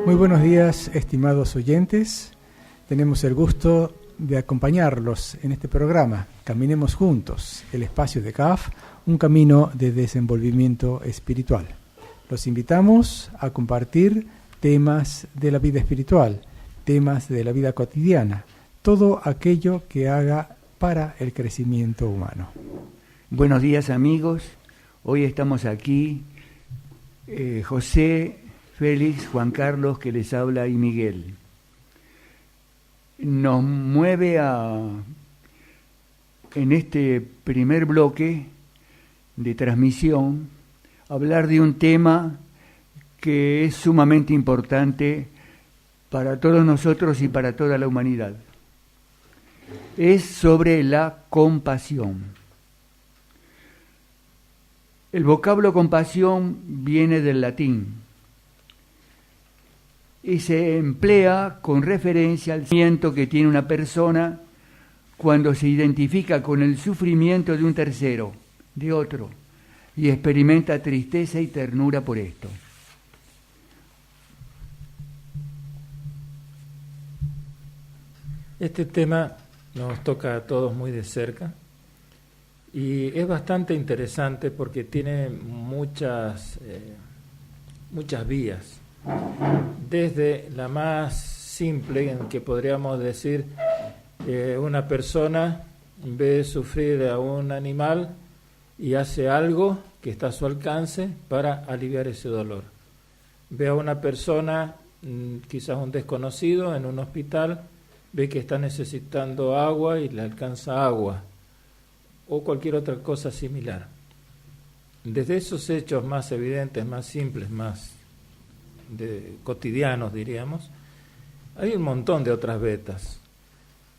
Muy buenos días, estimados oyentes. Tenemos el gusto de acompañarlos en este programa. Caminemos juntos, el espacio de CAF, un camino de desenvolvimiento espiritual. Los invitamos a compartir temas de la vida espiritual, temas de la vida cotidiana, todo aquello que haga para el crecimiento humano. Buenos días, amigos. Hoy estamos aquí, José, Félix, Juan Carlos, que les habla, y Miguel. Nos mueve en este primer bloque de transmisión, hablar de un tema que es sumamente importante para todos nosotros y para toda la humanidad. Es sobre la compasión. El vocablo compasión viene del latín y se emplea con referencia al sentimiento que tiene una persona cuando se identifica con el sufrimiento de un tercero, de otro, y experimenta tristeza y ternura por esto. Este tema nos toca a todos muy de cerca y es bastante interesante porque tiene muchas vías. Desde la más simple, en que podríamos decir una persona, en vez de sufrir a un animal, y hace algo que está a su alcance para aliviar ese dolor. Ve a una persona, quizás un desconocido, en un hospital, ve que está necesitando agua y le alcanza agua, o cualquier otra cosa similar. Desde esos hechos más evidentes, más simples, más cotidianos, diríamos, hay un montón de otras vetas.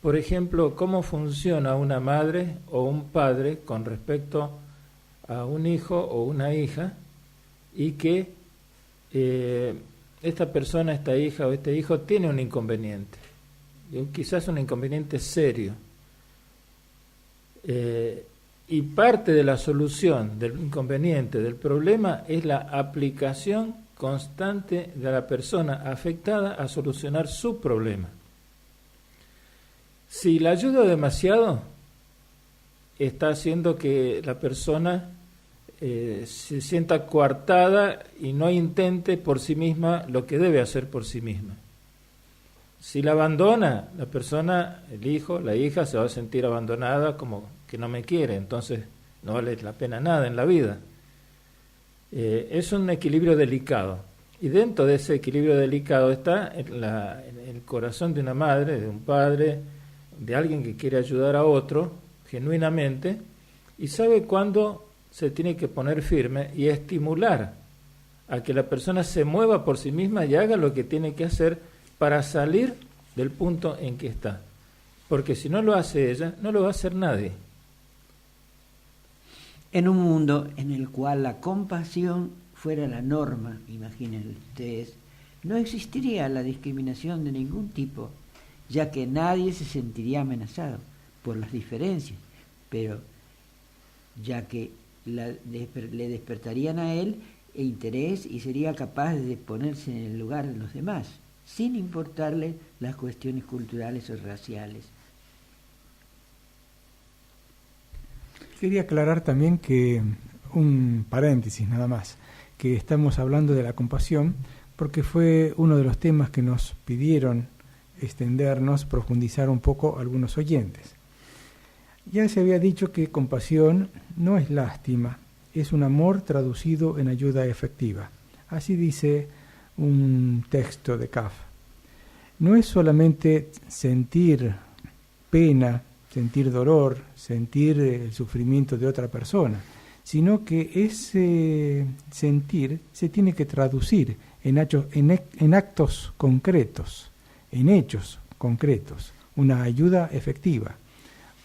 Por ejemplo, cómo funciona una madre o un padre con respecto a un hijo o una hija, y que esta persona, esta hija o este hijo tiene un inconveniente, quizás un inconveniente serio, y parte de la solución del inconveniente, del problema, es la aplicación constante de la persona afectada a solucionar su problema. Si la ayuda demasiado, está haciendo que la persona se sienta coartada y no intente por sí misma lo que debe hacer por sí misma. Si la abandona, la persona, el hijo, la hija, se va a sentir abandonada, como que no me quiere, entonces no vale la pena nada en la vida. Es un equilibrio delicado, y dentro de ese equilibrio delicado está en el corazón de una madre, de un padre, de alguien que quiere ayudar a otro genuinamente, y sabe cuándo se tiene que poner firme y estimular a que la persona se mueva por sí misma y haga lo que tiene que hacer para salir del punto en que está, porque si no lo hace ella, no lo va a hacer nadie. En un mundo en el cual la compasión fuera la norma, imaginen ustedes, no existiría la discriminación de ningún tipo, ya que nadie se sentiría amenazado por las diferencias, pero ya que le despertarían a él interés y sería capaz de ponerse en el lugar de los demás, sin importarle las cuestiones culturales o raciales. Quería aclarar también que, un paréntesis nada más, que estamos hablando de la compasión porque fue uno de los temas que nos pidieron extendernos, profundizar un poco algunos oyentes. Ya se había dicho que compasión no es lástima, es un amor traducido en ayuda efectiva. Así dice un texto de CAF. No es solamente sentir pena, sentir dolor, sentir el sufrimiento de otra persona, sino que ese sentir se tiene que traducir en actos concretos, en hechos concretos, una ayuda efectiva,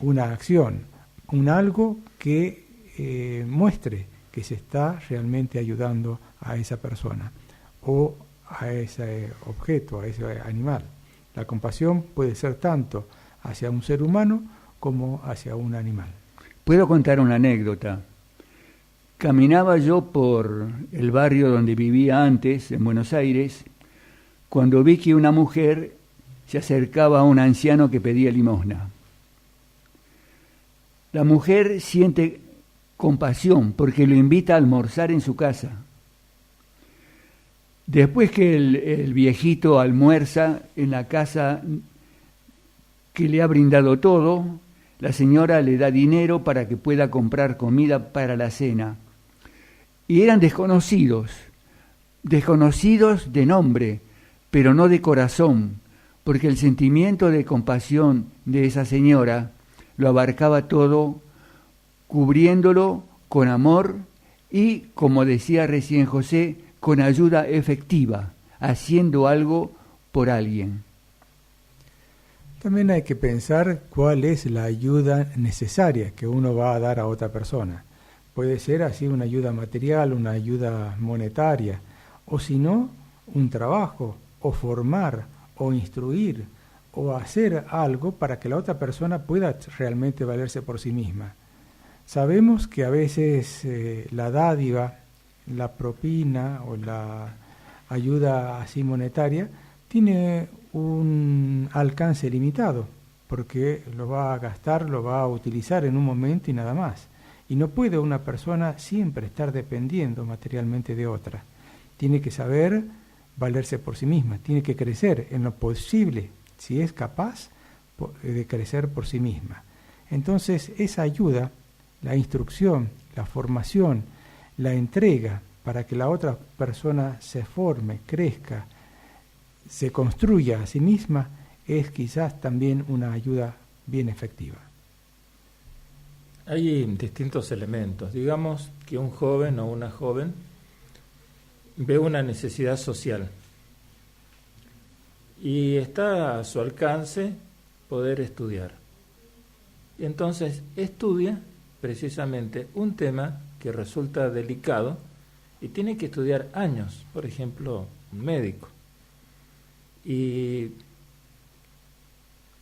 una acción, un algo que muestre que se está realmente ayudando a esa persona o a ese objeto, a ese animal. La compasión puede ser tanto hacia un ser humano como hacia un animal. Puedo contar una anécdota. Caminaba yo por el barrio donde vivía antes, en Buenos Aires, cuando vi que una mujer se acercaba a un anciano que pedía limosna. La mujer siente compasión porque lo invita a almorzar en su casa. Después que el viejito almuerza en la casa que le ha brindado todo, la señora le da dinero para que pueda comprar comida para la cena. Y eran desconocidos de nombre, pero no de corazón, porque el sentimiento de compasión de esa señora lo abarcaba todo, cubriéndolo con amor y, como decía recién José, con ayuda efectiva, haciendo algo por alguien. También hay que pensar cuál es la ayuda necesaria que uno va a dar a otra persona. Puede ser así una ayuda material, una ayuda monetaria, o si no, un trabajo, o formar, o instruir, o hacer algo para que la otra persona pueda realmente valerse por sí misma. Sabemos que a veces la dádiva, la propina o la ayuda así monetaria tiene un alcance limitado, porque lo va a gastar, lo va a utilizar en un momento y nada más. Y no puede una persona siempre estar dependiendo materialmente de otra. Tiene que saber valerse por sí misma, tiene que crecer en lo posible, si es capaz de crecer por sí misma. Entonces, esa ayuda, la instrucción, la formación, la entrega para que la otra persona se forme, crezca, se construya a sí misma, es quizás también una ayuda bien efectiva. Hay distintos elementos. Digamos que un joven o una joven ve una necesidad social y está a su alcance poder estudiar. Y entonces estudia precisamente un tema que resulta delicado y tiene que estudiar años, por ejemplo, un médico. Y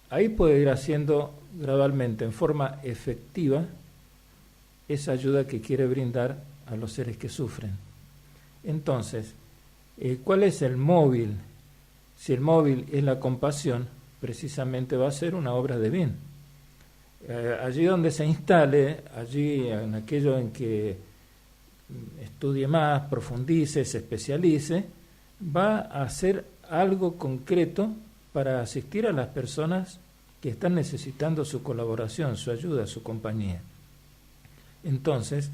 ahí puede ir haciendo gradualmente, en forma efectiva, esa ayuda que quiere brindar a los seres que sufren. Entonces, ¿cuál es el móvil? Si el móvil es la compasión, precisamente va a ser una obra de bien. Allí donde se instale, allí en aquello en que estudie más, profundice, se especialice, va a hacer algo concreto para asistir a las personas que están necesitando su colaboración, su ayuda, su compañía. Entonces,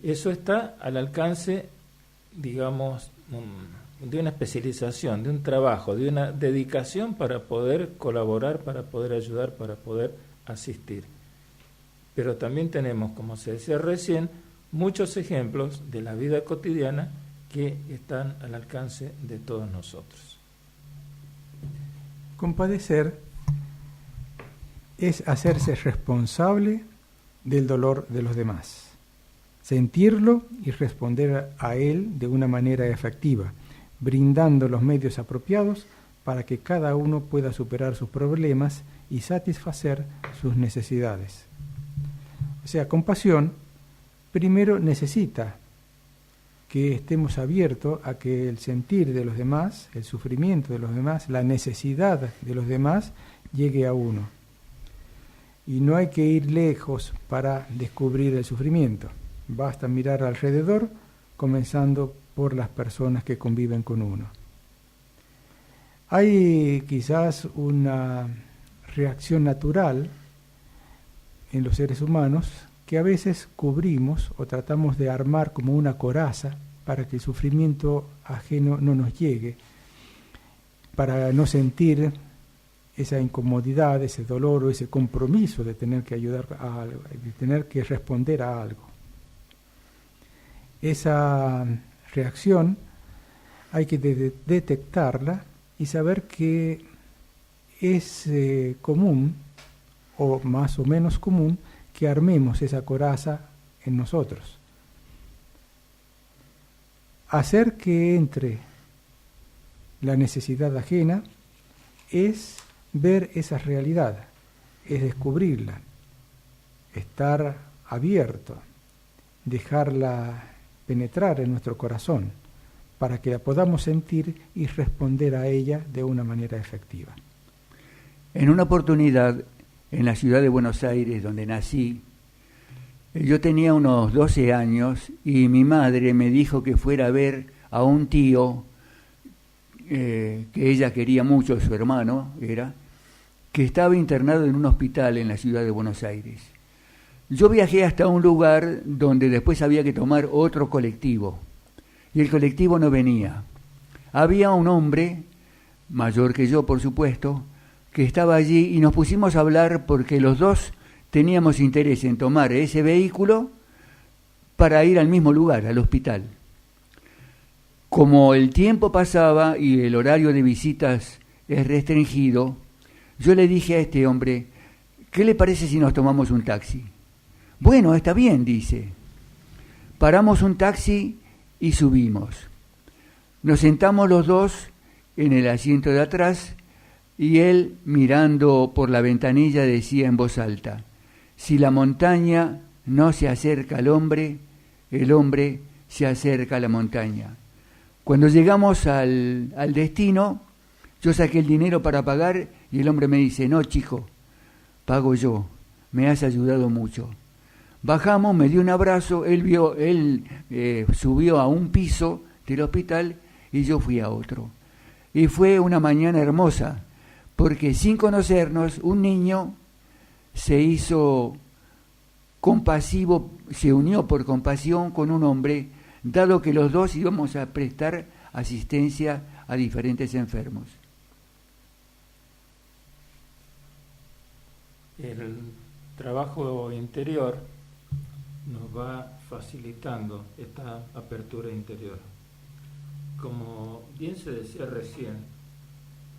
eso está al alcance, digamos, de una especialización, de un trabajo, de una dedicación para poder colaborar, para poder ayudar, para poder asistir. Pero también tenemos, como se decía recién, muchos ejemplos de la vida cotidiana que están al alcance de todos nosotros. Compadecer es hacerse responsable del dolor de los demás, sentirlo y responder a él de una manera efectiva, brindando los medios apropiados para que cada uno pueda superar sus problemas y satisfacer sus necesidades. O sea, compasión primero necesita que estemos abiertos a que el sentir de los demás, el sufrimiento de los demás, la necesidad de los demás llegue a uno. Y no hay que ir lejos para descubrir el sufrimiento. Basta mirar alrededor, comenzando por las personas que conviven con uno. Hay quizás una reacción natural en los seres humanos que a veces cubrimos o tratamos de armar como una coraza para que el sufrimiento ajeno no nos llegue, para no sentir esa incomodidad, ese dolor o ese compromiso de tener que ayudar a algo, de tener que responder a algo. Esa reacción hay que detectarla y saber que es común, o más o menos común, que armemos esa coraza en nosotros. Hacer que entre la necesidad ajena es ver esa realidad, es descubrirla, estar abierto, dejarla penetrar en nuestro corazón, para que la podamos sentir y responder a ella de una manera efectiva. En una oportunidad, en la ciudad de Buenos Aires, donde nací, yo tenía unos 12 años y mi madre me dijo que fuera a ver a un tío que ella quería mucho, su hermano era, que estaba internado en un hospital en la ciudad de Buenos Aires. Yo viajé hasta un lugar donde después había que tomar otro colectivo, y el colectivo no venía. Había un hombre, mayor que yo por supuesto, que estaba allí y nos pusimos a hablar porque los dos teníamos interés en tomar ese vehículo para ir al mismo lugar, al hospital. Como el tiempo pasaba y el horario de visitas es restringido, yo le dije a este hombre, ¿qué le parece si nos tomamos un taxi? Bueno, está bien, dice. Paramos un taxi y subimos. Nos sentamos los dos en el asiento de atrás y él, mirando por la ventanilla, decía en voz alta, si la montaña no se acerca al hombre, el hombre se acerca a la montaña. Cuando llegamos al destino, yo saqué el dinero para pagar y el hombre me dice, no, chico, pago yo, me has ayudado mucho. Bajamos, me dio un abrazo, él subió a un piso del hospital y yo fui a otro. Y fue una mañana hermosa, porque sin conocernos, un niño se hizo compasivo, se unió por compasión con un hombre, dado que los dos íbamos a prestar asistencia a diferentes enfermos. El trabajo interior nos va facilitando esta apertura interior. Como bien se decía recién,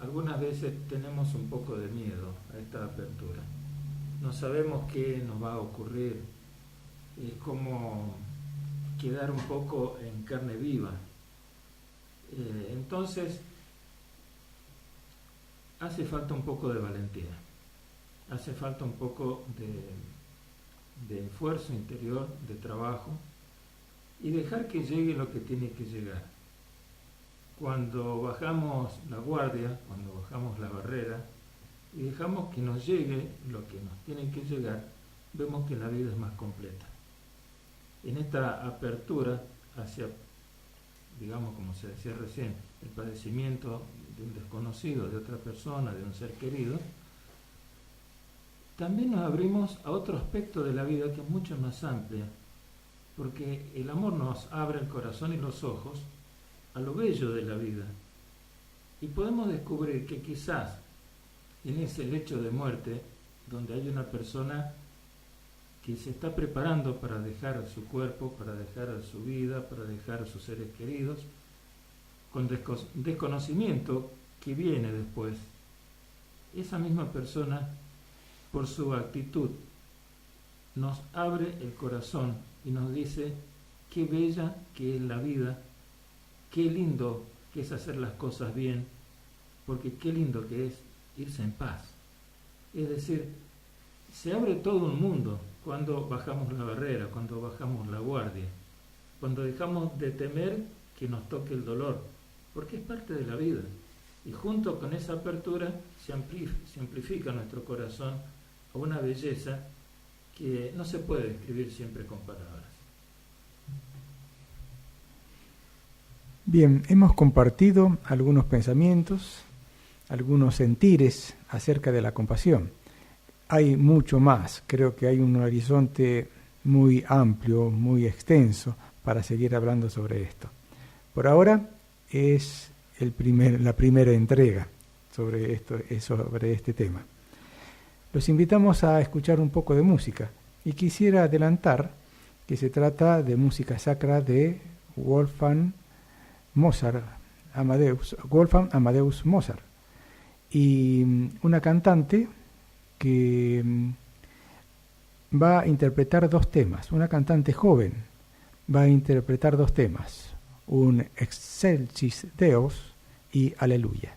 algunas veces tenemos un poco de miedo a esta apertura. No sabemos qué nos va a ocurrir, es como quedar un poco en carne viva. Entonces, hace falta un poco de valentía, hace falta un poco de esfuerzo interior, de trabajo, y dejar que llegue lo que tiene que llegar. Cuando bajamos la guardia, cuando bajamos la barrera, y dejamos que nos llegue lo que nos tiene que llegar, vemos que la vida es más completa. En esta apertura hacia, digamos, como se decía recién, el padecimiento de un desconocido, de otra persona, de un ser querido, también nos abrimos a otro aspecto de la vida que es mucho más amplia, porque el amor nos abre el corazón y los ojos a lo bello de la vida, y podemos descubrir que quizás en ese lecho de muerte, donde hay una persona que se está preparando para dejar su cuerpo, para dejar su vida, para dejar a sus seres queridos, con desconocimiento que viene después, esa misma persona, por su actitud, nos abre el corazón y nos dice qué bella que es la vida, qué lindo que es hacer las cosas bien, porque qué lindo que es irse en paz. Es decir, se abre todo un mundo cuando bajamos la barrera, cuando bajamos la guardia, cuando dejamos de temer que nos toque el dolor, porque es parte de la vida. Y junto con esa apertura se amplifica nuestro corazón a una belleza que no se puede describir siempre con palabras. Bien, hemos compartido algunos pensamientos, algunos sentires acerca de la compasión. Hay mucho más, creo que hay un horizonte muy amplio, muy extenso para seguir hablando sobre esto. Por ahora es la primera entrega sobre este tema. Los invitamos a escuchar un poco de música y quisiera adelantar que se trata de música sacra de Wolfgang Amadeus Mozart, y una cantante que va a interpretar dos temas, una cantante joven va a interpretar dos temas, un Excelsis Deus y Aleluya.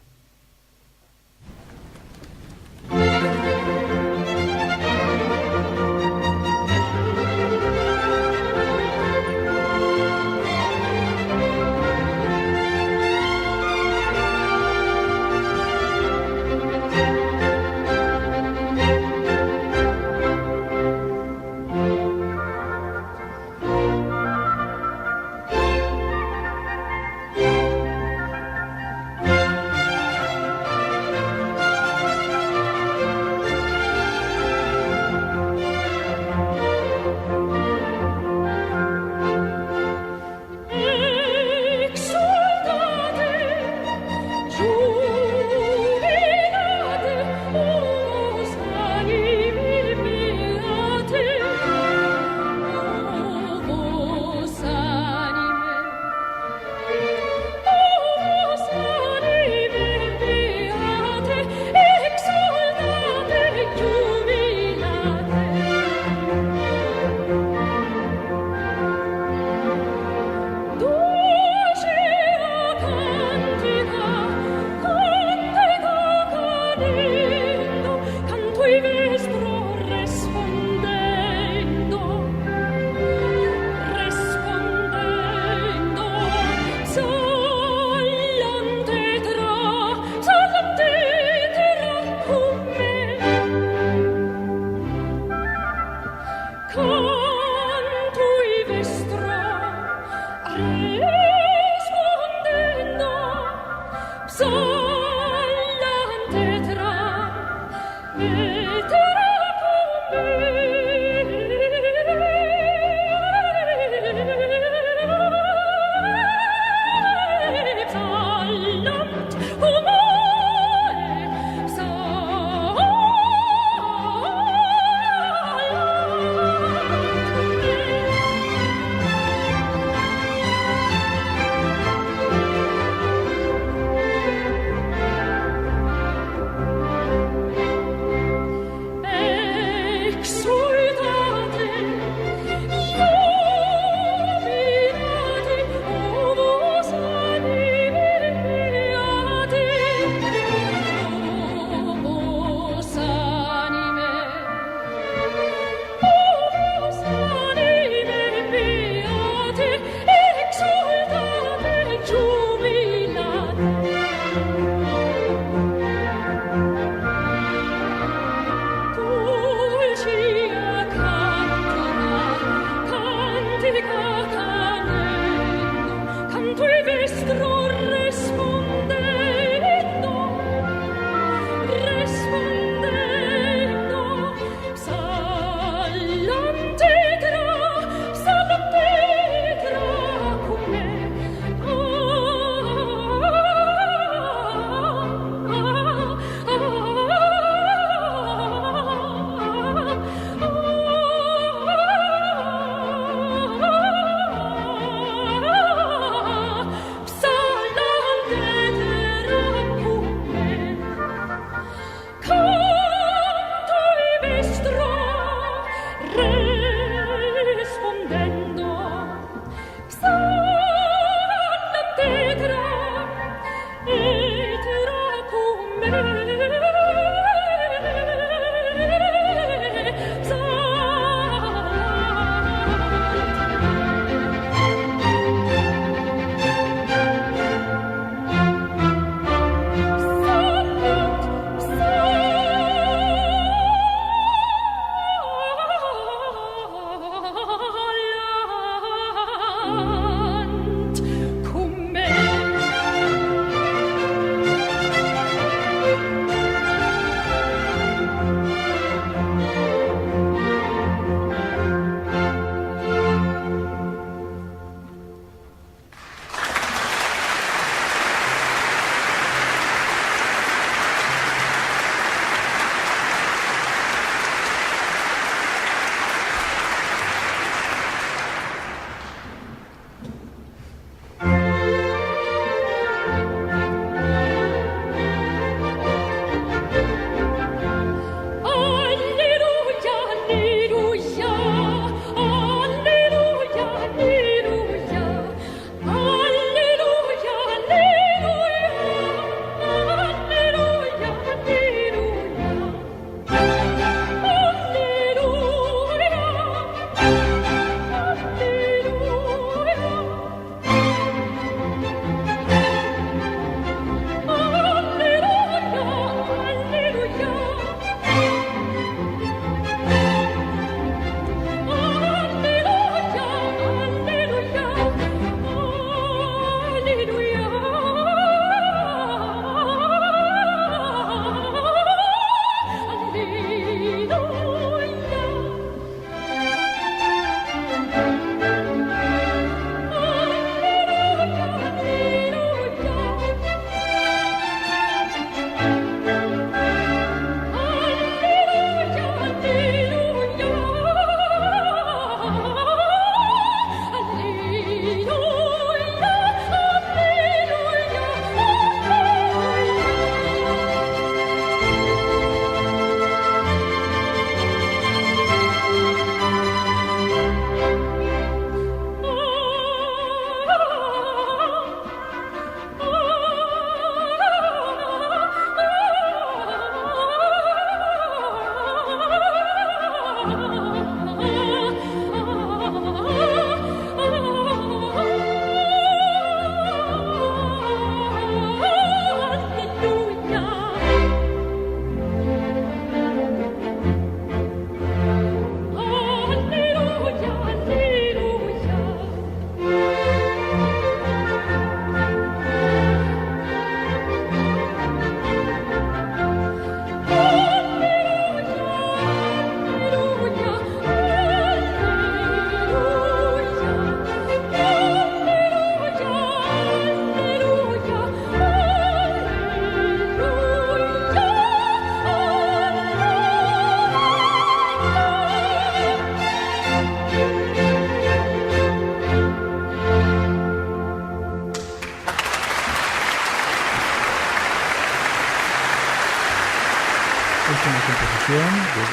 De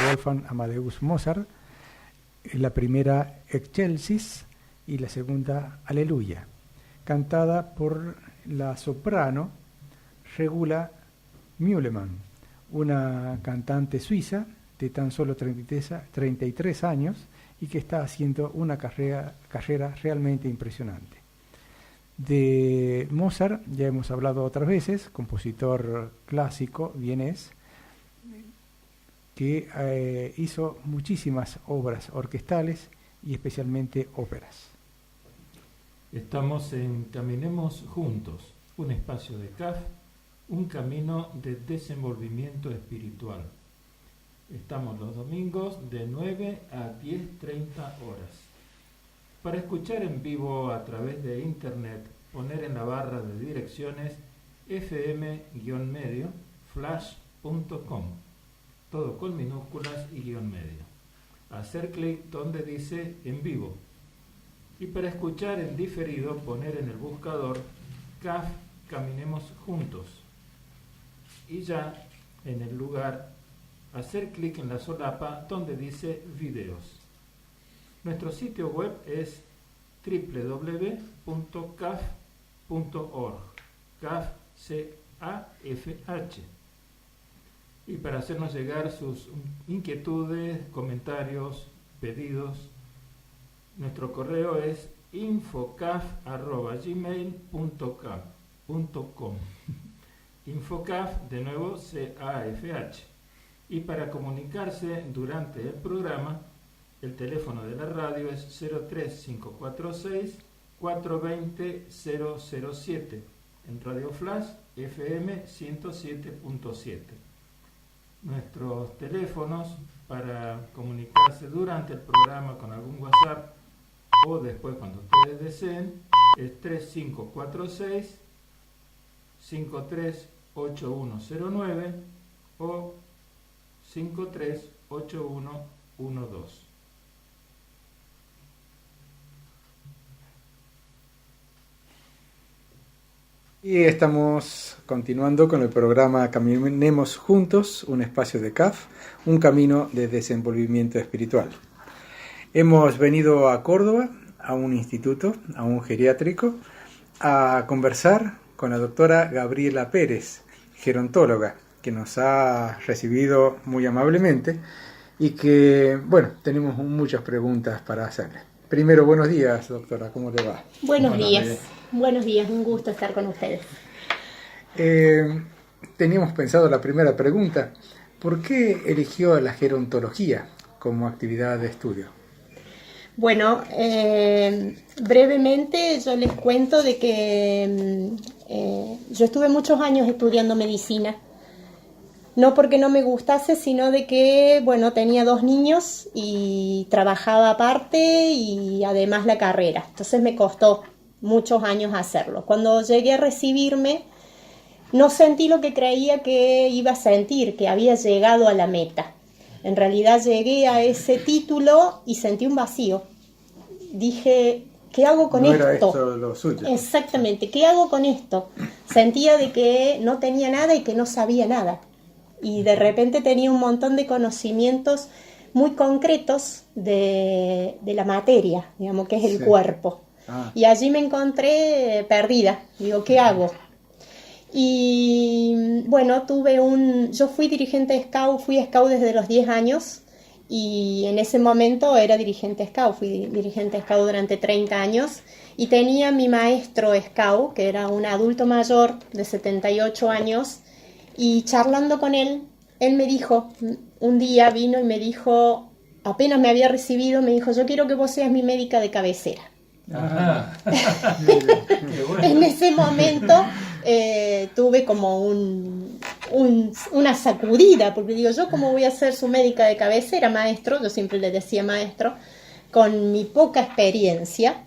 Wolfgang Amadeus Mozart, la primera Excelsis y la segunda Aleluya, cantada por la soprano Regula Meulemann, una cantante suiza de tan solo 33 años y que está haciendo una carrera realmente impresionante. De Mozart ya hemos hablado otras veces, compositor clásico vienés, que hizo muchísimas obras orquestales y especialmente óperas. Estamos en Caminemos Juntos, un espacio de CAF, un camino de desenvolvimiento espiritual. Estamos los domingos de 9 a 10:30 horas. Para escuchar en vivo a través de internet, poner en la barra de direcciones fm-medio flash.com, todo con minúsculas y guión medio. Hacer clic donde dice en vivo. Y para escuchar en diferido, poner en el buscador CAF Caminemos Juntos. Y ya en el lugar, hacer clic en la solapa donde dice videos. Nuestro sitio web es www.caf.org, CAF, C-A-F-H, y para hacernos llegar sus inquietudes, comentarios, pedidos. Nuestro correo es infocaf@gmail.com. Infocaf, de nuevo, CAFH. Y para comunicarse durante el programa, el teléfono de la radio es 03546 420 007 en Radio Flash FM 107.7. Nuestros teléfonos para comunicarse durante el programa con algún WhatsApp o después cuando ustedes deseen es 3546 538109 o 538112. Y estamos continuando con el programa Caminemos Juntos, un espacio de CAF, un camino de desenvolvimiento espiritual. Hemos venido a Córdoba, a un instituto, a un geriátrico, a conversar con la doctora Gabriela Pérez, gerontóloga, que nos ha recibido muy amablemente y que, bueno, tenemos muchas preguntas para hacerle. Primero, buenos días, doctora, ¿cómo le va? Buenos días, un gusto estar con ustedes. Teníamos pensado la primera pregunta, ¿por qué eligió la gerontología como actividad de estudio? Bueno, brevemente yo les cuento de que yo estuve muchos años estudiando medicina. No porque no me gustase, sino de que, bueno, tenía 2 niños y trabajaba aparte y además la carrera. Entonces me costó muchos años hacerlo. Cuando llegué a recibirme, no sentí lo que creía que iba a sentir, que había llegado a la meta. En realidad llegué a ese título y sentí un vacío. Dije, ¿qué hago con esto? No era esto lo suyo. Exactamente, ¿qué hago con esto? Sentía de que no tenía nada y que no sabía nada. Y de repente tenía un montón de conocimientos muy concretos de la materia, digamos, que es el cuerpo. Y allí me encontré perdida. Digo, ¿qué hago? Y bueno, yo fui dirigente scout, fui scout desde los 10 años y en ese momento era dirigente scout, fui dirigente scout durante 30 años y tenía mi maestro scout, que era un adulto mayor de 78 años, y charlando con él, él me dijo, un día vino y me dijo, apenas me había recibido, me dijo, yo quiero que vos seas mi médica de cabecera. Ajá. En ese momento tuve como una sacudida, porque digo, yo cómo voy a ser su médica de cabecera, maestro, yo siempre le decía maestro, con mi poca experiencia,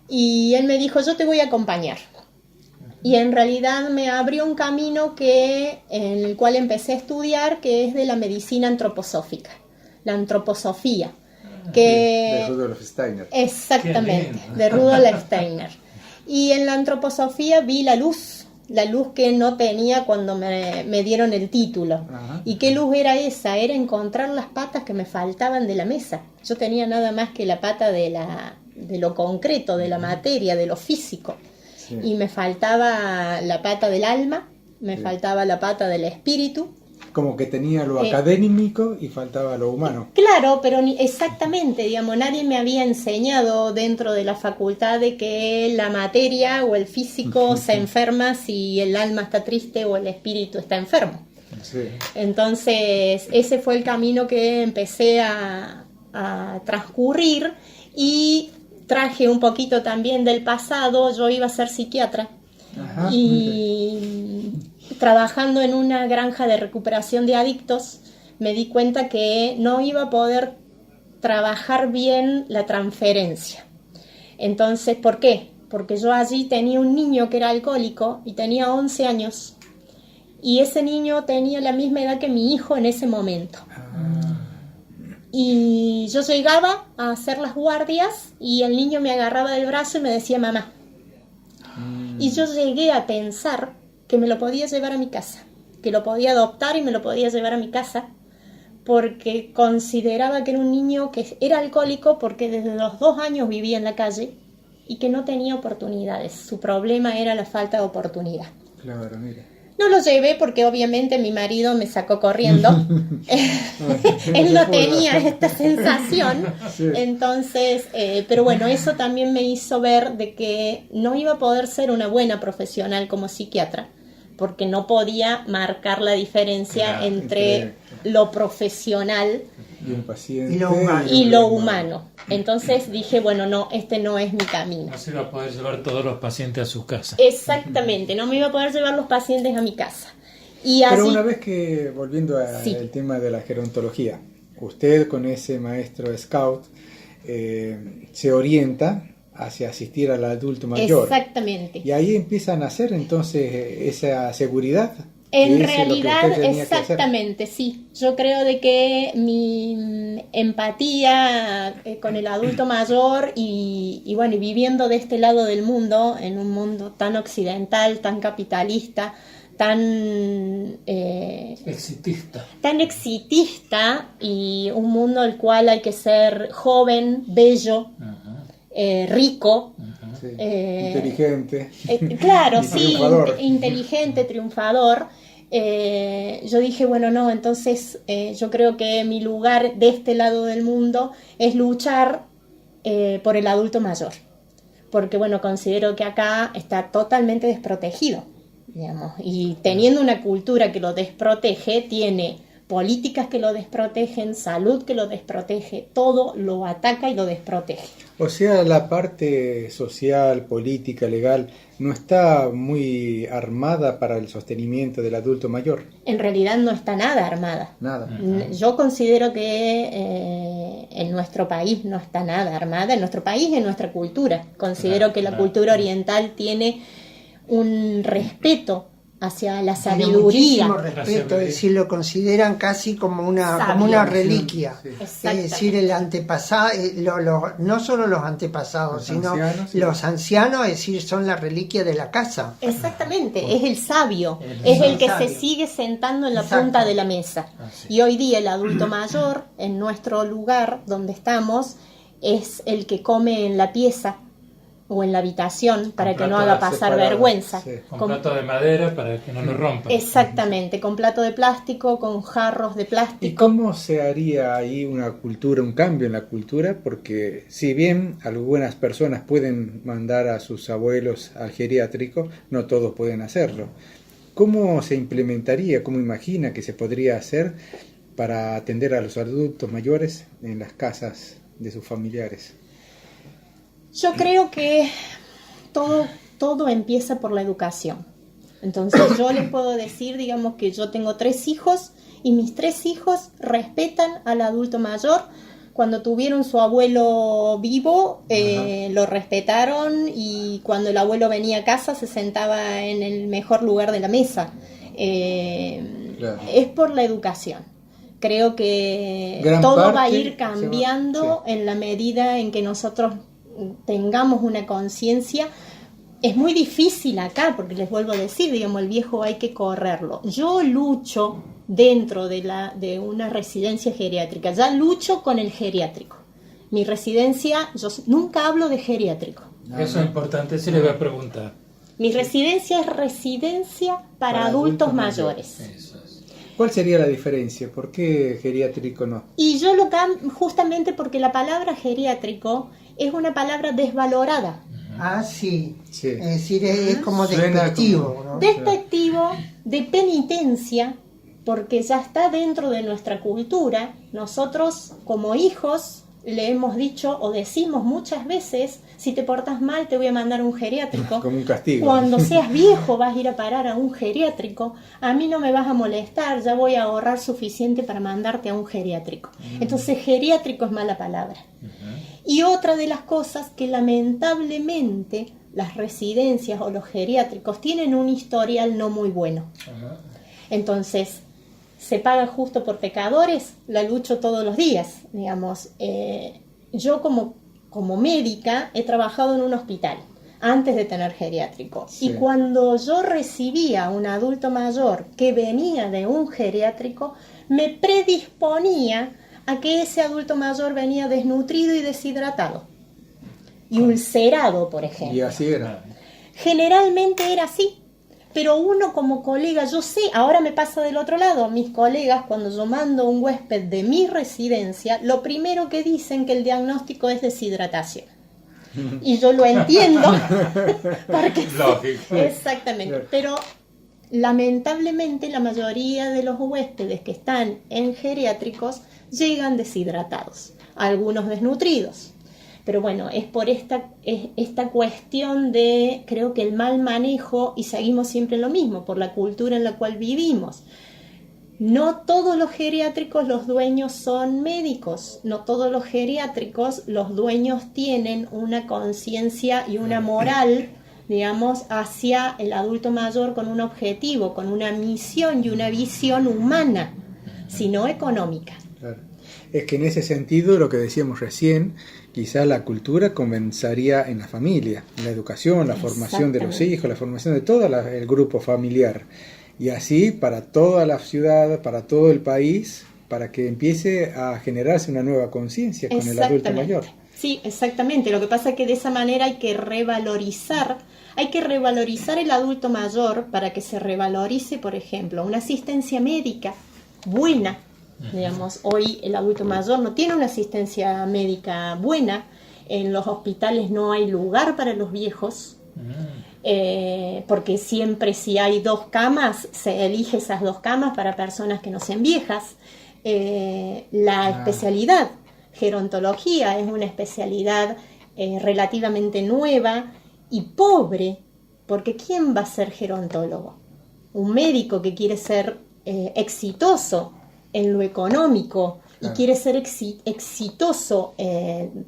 y él me dijo, yo te voy a acompañar. Y en realidad me abrió un camino en el cual empecé a estudiar, que es de la medicina antroposófica, la antroposofía. De Rudolf Steiner. Exactamente, de Rudolf Steiner. Y en la antroposofía vi la luz que no tenía cuando me dieron el título. Ajá. ¿Y qué luz era esa? Era encontrar las patas que me faltaban de la mesa. Yo tenía nada más que la pata de lo concreto, de la materia, de lo físico. Sí. Y me faltaba la pata del alma, me faltaba la pata del espíritu. Como que tenía lo académico y faltaba lo humano. Claro, pero exactamente, digamos, nadie me había enseñado dentro de la facultad de que la materia o el físico se enferma si el alma está triste o el espíritu está enfermo. Sí. Entonces, ese fue el camino que empecé a transcurrir y traje un poquito también del pasado. Yo iba a ser psiquiatra. Ajá. Y trabajando en una granja de recuperación de adictos me di cuenta que no iba a poder trabajar bien la transferencia. Entonces, ¿por qué? Porque yo allí tenía un niño que era alcohólico y tenía 11 años y ese niño tenía la misma edad que mi hijo en ese momento. Y yo llegaba a hacer las guardias y el niño me agarraba del brazo y me decía mamá. Y yo llegué a pensar que me lo podía llevar a mi casa, que lo podía adoptar y me lo podía llevar a mi casa, porque consideraba que era un niño que era alcohólico porque desde los 2 años vivía en la calle y que no tenía oportunidades. Su problema era la falta de oportunidad. Claro, mira. No lo llevé porque obviamente mi marido me sacó corriendo. Él no tenía esta sensación. Sí. Entonces, pero bueno, eso también me hizo ver de que no iba a poder ser una buena profesional como psiquiatra, porque no podía marcar la diferencia entre lo profesional Y un paciente. Y lo humano. y lo humano. Entonces dije, bueno, no, este no es mi camino. No se va a poder llevar todos los pacientes a sus casas. Exactamente, no me iba a poder llevar los pacientes a mi casa. Y Pero así, una vez que, volviendo al Sí. tema de la gerontología, usted con ese maestro scout se orienta hacia asistir al adulto mayor. exactamente. Y ahí empieza a nacer entonces esa seguridad. En que es lo que realidad, usted tenía que hacer. exactamente, sí. Yo creo de que mi empatía con el adulto mayor y bueno, y viviendo de este lado del mundo, en un mundo tan occidental, tan capitalista, tan exitista y un mundo al cual hay que ser joven, bello, rico. Sí, inteligente. inteligente. Claro, Y sí, triunfador. inteligente, triunfador. Yo dije, bueno, no, entonces yo creo que mi lugar de este lado del mundo es luchar por el adulto mayor, porque bueno, considero que acá está totalmente desprotegido, digamos, y teniendo una cultura que lo desprotege, tiene políticas que lo desprotegen, salud que lo desprotege, todo lo ataca y lo desprotege. O sea, la parte social, política, legal, no está muy armada para el sostenimiento del adulto mayor. En realidad no está nada armada. Nada. Yo considero que en nuestro país no está nada armada, en nuestro país, en nuestra cultura. Considero que la cultura oriental tiene un respeto hacia la Tiene sabiduría. muchísimo respeto, es decir, lo consideran casi como una Sabio. reliquia. Sí. Es Exactamente. decir, el antepasado, no solo los antepasados, Los sino ancianos, sí. los ancianos, es decir, son la reliquia de la casa. Exactamente, es el sabio, es el que sabio. se sigue sentando en la Exacto. punta de la mesa. Y hoy día el adulto mayor, en nuestro lugar donde estamos, es el que come en la pieza o en la habitación para Con que no plato haga pasar separado, vergüenza. sí. Con Con- plato de madera para que no lo rompan. Exactamente, con plato de plástico, con jarros de ¿Y plástico. cómo se haría ahí una cultura, un cambio en la cultura? Porque si bien algunas personas pueden mandar a sus abuelos al geriátrico, no todos pueden hacerlo. ¿Cómo se implementaría, cómo imagina que se podría hacer para atender a los adultos mayores en las casas de sus familiares? Yo creo que todo empieza por la educación. Entonces yo les puedo decir, digamos que yo tengo 3 hijos y mis 3 hijos respetan al adulto mayor. Cuando tuvieron su abuelo vivo, lo respetaron y cuando el abuelo venía a casa se sentaba en el mejor lugar de la mesa. Claro. Es por la educación. Creo que Gran todo va a parte ir se cambiando en la medida en que nosotros tengamos una conciencia. Es muy difícil acá, porque les vuelvo a decir, digamos, el viejo hay que correrlo. Yo lucho dentro de una residencia geriátrica, ya lucho con el geriátrico. Mi residencia, yo nunca hablo de geriátrico. Eso es importante, sí le voy a preguntar. Mi residencia es residencia para adultos mayores. Eso es. ¿Cuál sería la diferencia? ¿Por qué geriátrico no? Y yo lo cambio justamente porque la palabra geriátrico es una palabra desvalorada. Ah, sí. Sí. Es decir, es como Suena despectivo, como- ¿no? Despectivo, de penitencia, porque ya está dentro de nuestra cultura. Nosotros como hijos le hemos dicho o decimos muchas veces, si te portas mal te voy a mandar a un geriátrico. Como un castigo. Cuando seas viejo vas a ir a parar a un geriátrico, a mí no me vas a molestar, ya voy a ahorrar suficiente para mandarte a un geriátrico. Entonces geriátrico es mala palabra. Y otra de las cosas que lamentablemente las residencias o los geriátricos tienen un historial no muy bueno. Entonces, se paga justo por pecadores, la lucho todos los días, digamos. Yo como médica he trabajado en un hospital antes de tener geriátrico. Sí. Y cuando yo recibía a un adulto mayor que venía de un geriátrico, me predisponía a que ese adulto mayor venía desnutrido y deshidratado. Y ulcerado, por ejemplo. Y así era. Generalmente era así, pero uno como colega, yo sé, ahora me pasa del otro lado, mis colegas, cuando yo mando un huésped de mi residencia, lo primero que dicen que el diagnóstico es deshidratación. Y yo lo entiendo, porque lógico. Exactamente, pero lamentablemente la mayoría de los huéspedes que están en geriátricos llegan deshidratados, algunos desnutridos. Pero bueno, es por esta cuestión de, creo que el mal manejo, y seguimos siempre lo mismo, por la cultura en la cual vivimos. No todos los geriátricos, los dueños son médicos, no todos los geriátricos, los dueños tienen una conciencia y una moral, digamos, hacia el adulto mayor con un objetivo, con una misión y una visión humana, sino económica. Claro. Es que en ese sentido, lo que decíamos recién, quizá la cultura comenzaría en la familia, en la educación, la formación de los hijos, la formación de todo el grupo familiar. Y así para toda la ciudad, para todo el país, para que empiece a generarse una nueva conciencia con el adulto mayor. Sí, exactamente. Lo que pasa es que de esa manera hay que revalorizar el adulto mayor para que se revalorice, por ejemplo, una asistencia médica buena. Digamos, hoy el adulto mayor no tiene una asistencia médica buena, en los hospitales no hay lugar para los viejos, porque siempre si hay 2 camas, se elige esas 2 camas para personas que no sean viejas. La especialidad, gerontología, es una especialidad relativamente nueva y pobre, porque ¿quién va a ser gerontólogo? Un médico que quiere ser exitoso en lo económico y quiere ser exitoso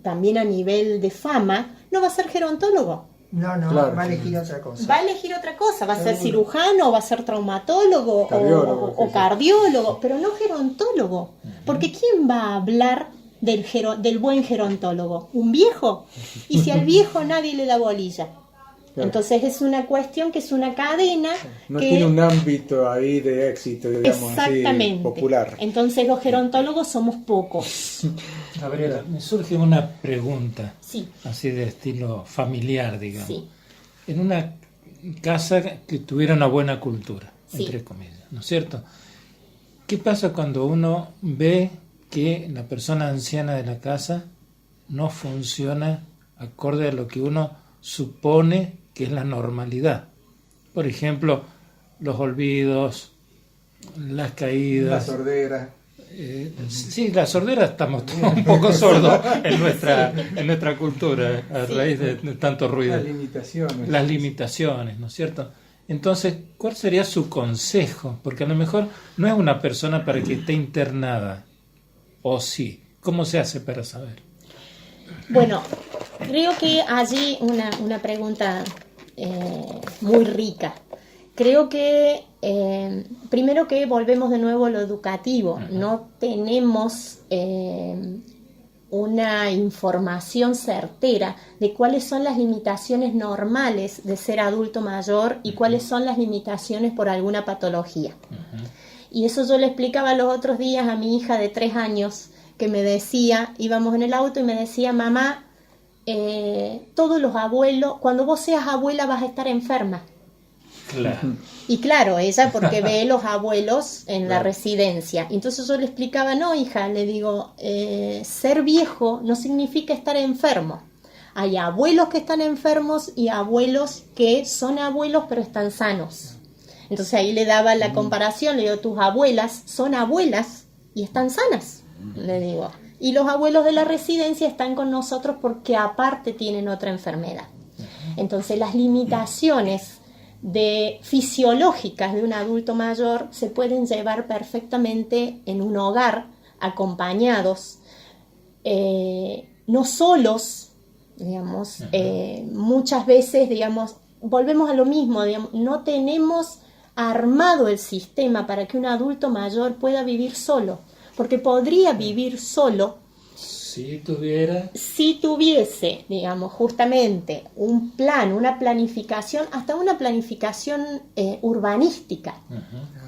también a nivel de fama, no va a ser gerontólogo. No, Claro. va a elegir otra cosa. Va a elegir otra cosa, va a ser cirujano, va a ser traumatólogo o cardiólogo, pero no gerontólogo. Porque ¿quién va a hablar del buen gerontólogo? ¿Un viejo? Y si al viejo nadie le da bolilla. Claro. Entonces es una cuestión que es una cadena No que... tiene un ámbito ahí de éxito, digamos, Exactamente. así, popular. Entonces los gerontólogos somos pocos. Gabriela, me surge una pregunta, Sí, así de estilo familiar, digamos. sí. En una casa que tuviera una buena cultura, Sí. entre comillas, ¿no es cierto? ¿Qué pasa cuando uno ve que la persona anciana de la casa no funciona acorde a lo que uno supone que es la normalidad? Por ejemplo, los olvidos, las La caídas. sordera. Sí, la sordera, estamos todos un poco sordos en nuestra cultura a raíz de tanto ruido. Las limitaciones. Las limitaciones, ¿no es cierto? Entonces, ¿cuál sería su consejo? Porque a lo mejor no es una persona para que esté internada, o sí. ¿Cómo se hace para saber? Bueno, creo que allí una pregunta muy rica. Creo que primero que volvemos de nuevo a lo educativo. No tenemos una información certera de cuáles son las limitaciones normales de ser adulto mayor y cuáles son las limitaciones por alguna patología. Y eso yo le explicaba los otros días a mi hija de 3 años, que me decía, íbamos en el auto y me decía, mamá, todos los abuelos, cuando vos seas abuela vas a estar enferma. Claro. Y claro, ella porque ve los abuelos en la residencia. Entonces yo le explicaba, no hija, le digo, ser viejo no significa estar enfermo. Hay abuelos que están enfermos y abuelos que son abuelos pero están sanos. Entonces ahí le daba la comparación, le digo, tus abuelas son abuelas y están sanas, le digo. Y los abuelos de la residencia están con nosotros porque aparte tienen otra enfermedad. Entonces las limitaciones fisiológicas de un adulto mayor se pueden llevar perfectamente en un hogar, acompañados, no solos, digamos. Muchas veces, digamos, volvemos a lo mismo, digamos, no tenemos armado el sistema para que un adulto mayor pueda vivir solo, porque podría vivir solo Si tuviese, digamos, justamente un plan, una planificación, hasta una planificación urbanística,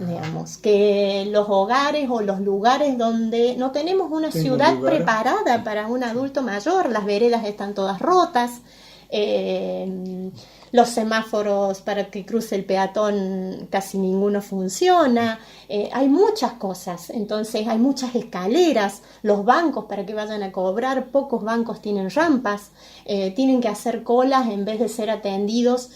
digamos, que los hogares o los lugares donde no tenemos una ciudad preparada para un adulto mayor, las veredas están todas rotas, Los semáforos para que cruce el peatón casi ninguno funciona, hay muchas cosas, entonces hay muchas escaleras, los bancos para que vayan a cobrar, pocos bancos tienen rampas, tienen que hacer colas en vez de ser atendidos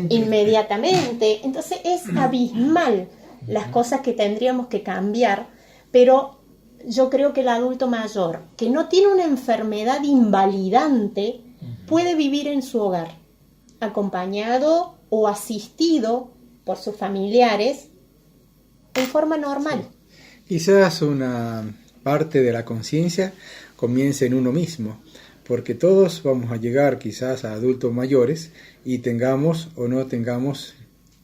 inmediatamente. Entonces es abismal las cosas que tendríamos que cambiar, pero yo creo que el adulto mayor que no tiene una enfermedad invalidante puede vivir en su hogar, acompañado o asistido por sus familiares en forma normal. Sí. Quizás una parte de la conciencia comience en uno mismo, porque todos vamos a llegar quizás a adultos mayores y tengamos o no tengamos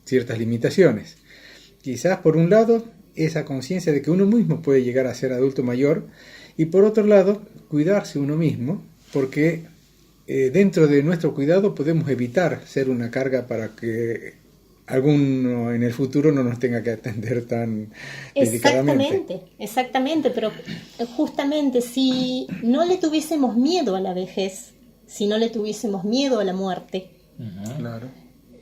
ciertas limitaciones. Quizás por un lado esa conciencia de que uno mismo puede llegar a ser adulto mayor y por otro lado cuidarse uno mismo, porque dentro de nuestro cuidado podemos evitar ser una carga para que alguno en el futuro no nos tenga que atender tan dedicadamente. Exactamente, pero justamente si no le tuviésemos miedo a la vejez, si no le tuviésemos miedo a la muerte, claro,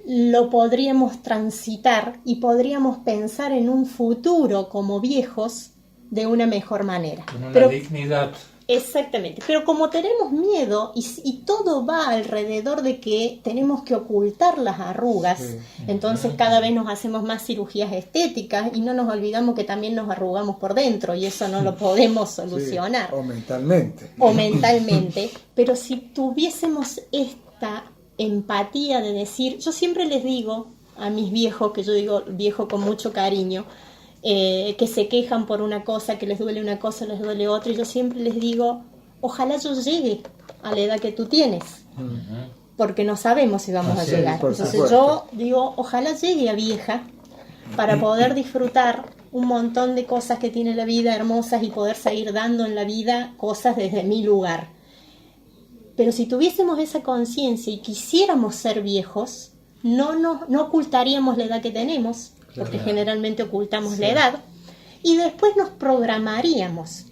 lo podríamos transitar y podríamos pensar en un futuro como viejos de una mejor manera. Con una pero, dignidad. Exactamente, pero como tenemos miedo y todo va alrededor de que tenemos que ocultar las arrugas, entonces cada vez nos hacemos más cirugías estéticas y no nos olvidamos que también nos arrugamos por dentro y eso no lo podemos solucionar. Sí, o mentalmente. O mentalmente, pero si tuviésemos esta empatía de decir, yo siempre les digo a mis viejos, que yo digo viejo con mucho cariño, que se quejan por una cosa, que les duele una cosa, les duele otra, y yo siempre les digo, ojalá yo llegue a la edad que tú tienes, porque no sabemos si vamos a llegar. Entonces yo digo, ojalá llegue a vieja para poder disfrutar un montón de cosas que tiene la vida hermosas y poder seguir dando en la vida cosas desde mi lugar. Pero si tuviésemos esa conciencia y quisiéramos ser viejos, no ocultaríamos la edad que tenemos, porque generalmente ocultamos la edad, y después nos programaríamos.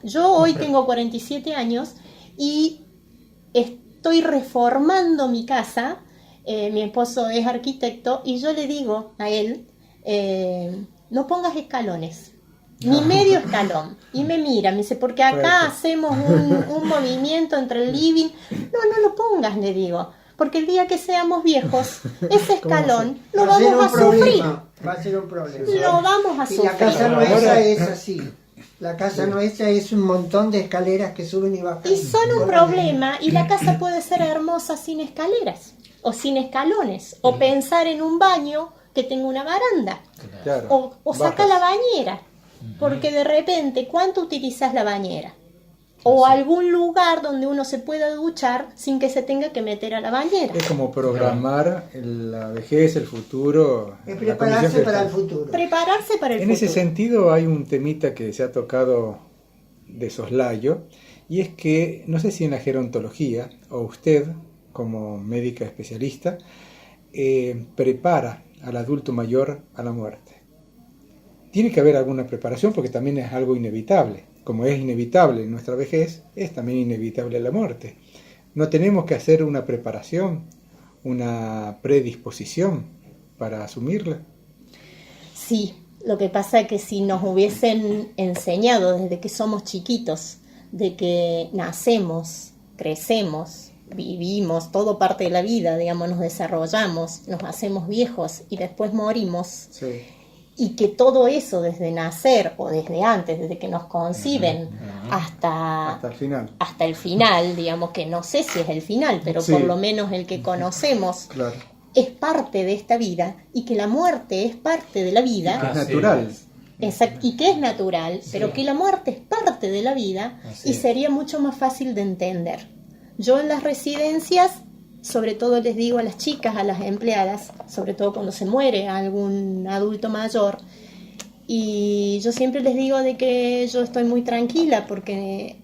Yo hoy tengo 47 años y estoy reformando mi casa, mi esposo es arquitecto, y yo le digo a él, no pongas escalones, ni medio escalón, y me mira, me dice, porque acá hacemos un movimiento entre el living, no lo pongas, le digo, porque el día que seamos viejos, ese escalón lo vamos a sufrir. Va a ser un problema. Lo vamos a Y sufrir. la casa nuestra es así. La casa nuestra es un montón de escaleras que suben y bajan. Y son un problema, y la casa puede ser hermosa sin escaleras, o sin escalones, o pensar en un baño que tenga una baranda, Claro. o saca la bañera, porque de repente, ¿cuánto utilizas la bañera? O algún lugar donde uno se pueda duchar sin que se tenga que meter a la bañera. Es como programar la vejez, el futuro. Es la prepararse condición para el que futuro. Prepararse para el En futuro. ese sentido hay un temita que se ha tocado de soslayo, y es que, no sé si en la gerontología, o usted como médica especialista, prepara al adulto mayor a la muerte. Tiene que haber alguna preparación porque también es algo inevitable. Como es inevitable nuestra vejez, es también inevitable la muerte. No tenemos que hacer una preparación, una predisposición para asumirla. Sí, lo que pasa es que si nos hubiesen enseñado desde que somos chiquitos, de que nacemos, crecemos, vivimos, todo parte de la vida, digamos, nos desarrollamos, nos hacemos viejos y después morimos, Sí. y que todo eso desde nacer o desde antes, desde que nos conciben hasta el final, digamos, que no sé si es el final, pero Sí. por lo menos el que conocemos, Claro. es parte de esta vida, y que la muerte es parte de la vida, Es natural. y que es natural, pero que la muerte es parte de la vida, y sería mucho más fácil de entender. Yo en las residencias, sobre todo les digo a las chicas, a las empleadas, sobre todo cuando se muere algún adulto mayor, y yo siempre les digo de que yo estoy muy tranquila porque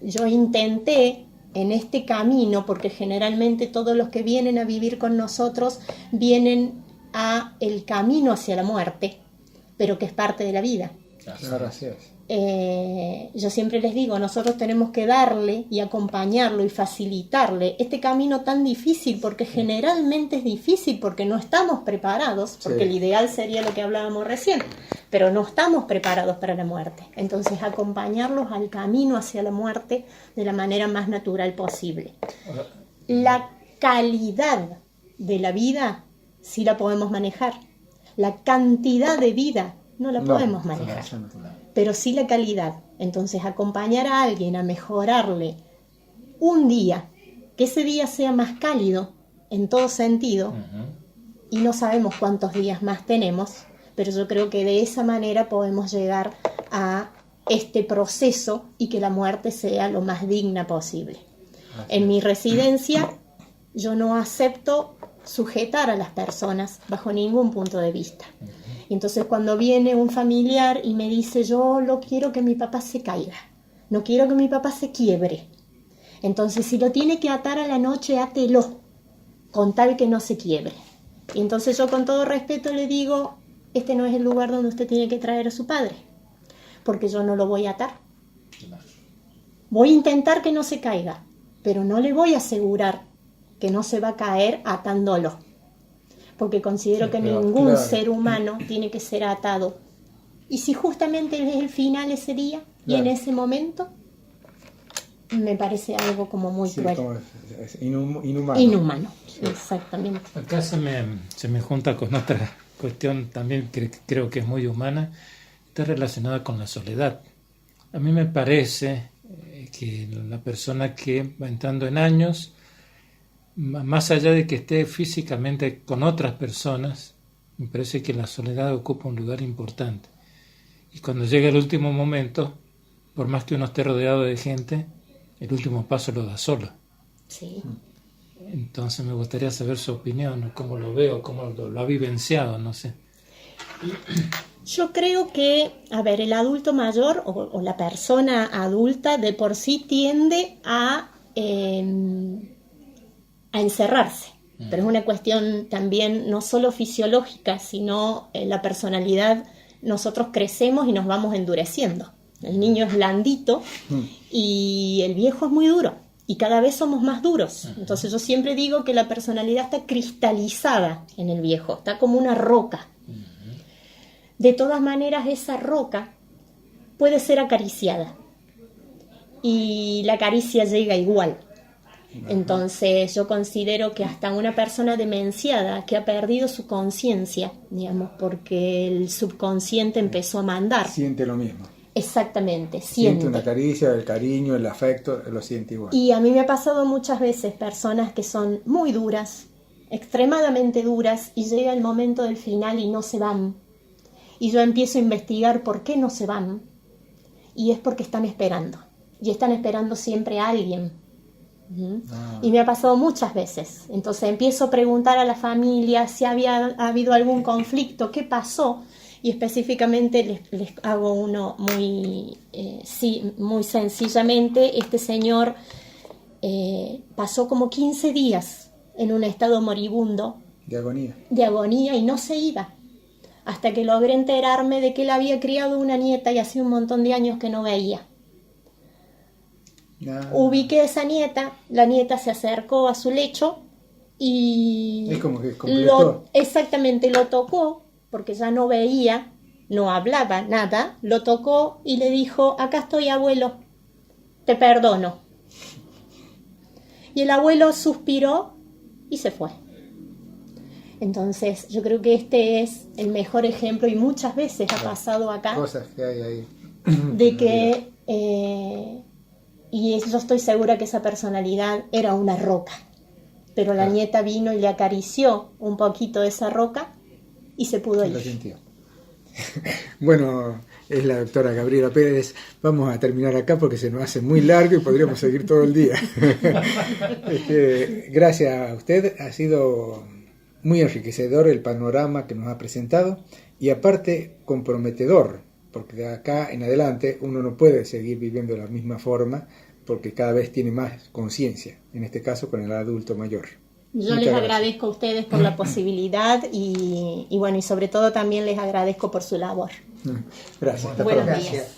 yo intenté en este camino, porque generalmente todos los que vienen a vivir con nosotros vienen a el camino hacia la muerte, pero que es parte de la vida. Claro, así es. yo siempre les digo, nosotros tenemos que darle y acompañarlo y facilitarle este camino tan difícil, porque generalmente es difícil porque no estamos preparados, porque el ideal sería lo que hablábamos recién, pero no estamos preparados para la muerte. Entonces, acompañarlos al camino hacia la muerte de la manera más natural posible. La calidad de la vida sí la podemos manejar. La cantidad de vida no la podemos manejar, pero sí la calidad. Entonces, acompañar a alguien a mejorarle un día, que ese día sea más cálido en todo sentido, y no sabemos cuántos días más tenemos, pero yo creo que de esa manera podemos llegar a este proceso y que la muerte sea lo más digna posible. En mi residencia yo no acepto sujetar a las personas bajo ningún punto de vista. Entonces, cuando viene un familiar y me dice, yo no quiero que mi papá se caiga, no quiero que mi papá se quiebre, entonces si lo tiene que atar a la noche, átelo, con tal que no se quiebre. Y entonces yo, con todo respeto, le digo, este no es el lugar donde usted tiene que traer a su padre, porque yo no lo voy a atar. Voy a intentar que no se caiga, pero no le voy a asegurar que no se va a caer atándolo, porque considero que ningún ser humano tiene que ser atado. Y si justamente es el final ese día y en ese momento, me parece algo como muy cruel. Como es inhumano. Inhumano, exactamente. Acá se me junta con otra cuestión también que creo que es muy humana, está relacionada con la soledad. A mí me parece que la persona que va entrando en años, más allá de que esté físicamente con otras personas, me parece que la soledad ocupa un lugar importante. Y cuando llega el último momento, por más que uno esté rodeado de gente, el último paso lo da solo. Sí. Entonces me gustaría saber su opinión, cómo lo veo, cómo lo ha vivenciado, no sé. Yo creo que, el adulto mayor o la persona adulta de por sí tiende a encerrarse, pero es una cuestión también no solo fisiológica, sino la personalidad. Nosotros crecemos y nos vamos endureciendo. El niño es blandito y el viejo es muy duro, y cada vez somos más duros. Entonces yo siempre digo que la personalidad está cristalizada en el viejo, está como una roca. De todas maneras, esa roca puede ser acariciada y la caricia llega igual. Entonces yo considero que hasta una persona demenciada que ha perdido su conciencia, digamos, porque el subconsciente empezó a mandar. Siente lo mismo. Exactamente, siente una caricia, el cariño, el afecto, lo siente igual. Y a mí me ha pasado muchas veces personas que son muy duras, extremadamente duras, y llega el momento del final y no se van. Y yo empiezo a investigar por qué no se van. Y es porque están esperando. Y están esperando siempre a alguien. Y me ha pasado muchas veces. Entonces empiezo a preguntar a la familia si ha habido algún conflicto, qué pasó, y específicamente les hago uno muy sencillamente. Este señor pasó como 15 días en un estado moribundo de agonía y no se iba, hasta que logré enterarme de que él había criado una nieta y hacía un montón de años que no veía. Ubiqué a esa nieta, la nieta se acercó a su lecho y es como que completó. Exactamente, lo tocó, porque ya no veía, no hablaba nada, lo tocó y le dijo, acá estoy, abuelo, te perdono. Y el abuelo suspiró y se fue. Entonces yo creo que este es el mejor ejemplo, y muchas veces ha pasado acá, cosas que hay ahí, de que y yo estoy segura que esa personalidad era una roca, pero la nieta vino y le acarició un poquito de esa roca y se pudo ir. Lo sintió. Bueno, es la doctora Gabriela Pérez. Vamos a terminar acá porque se nos hace muy largo y podríamos seguir todo el día. Gracias a usted, ha sido muy enriquecedor el panorama que nos ha presentado, y aparte comprometedor, porque de acá en adelante uno no puede seguir viviendo de la misma forma, porque cada vez tiene más conciencia, en este caso con el adulto mayor. Yo les agradezco a ustedes por la posibilidad y bueno, y sobre todo también les agradezco por su labor. Gracias. Buenos días.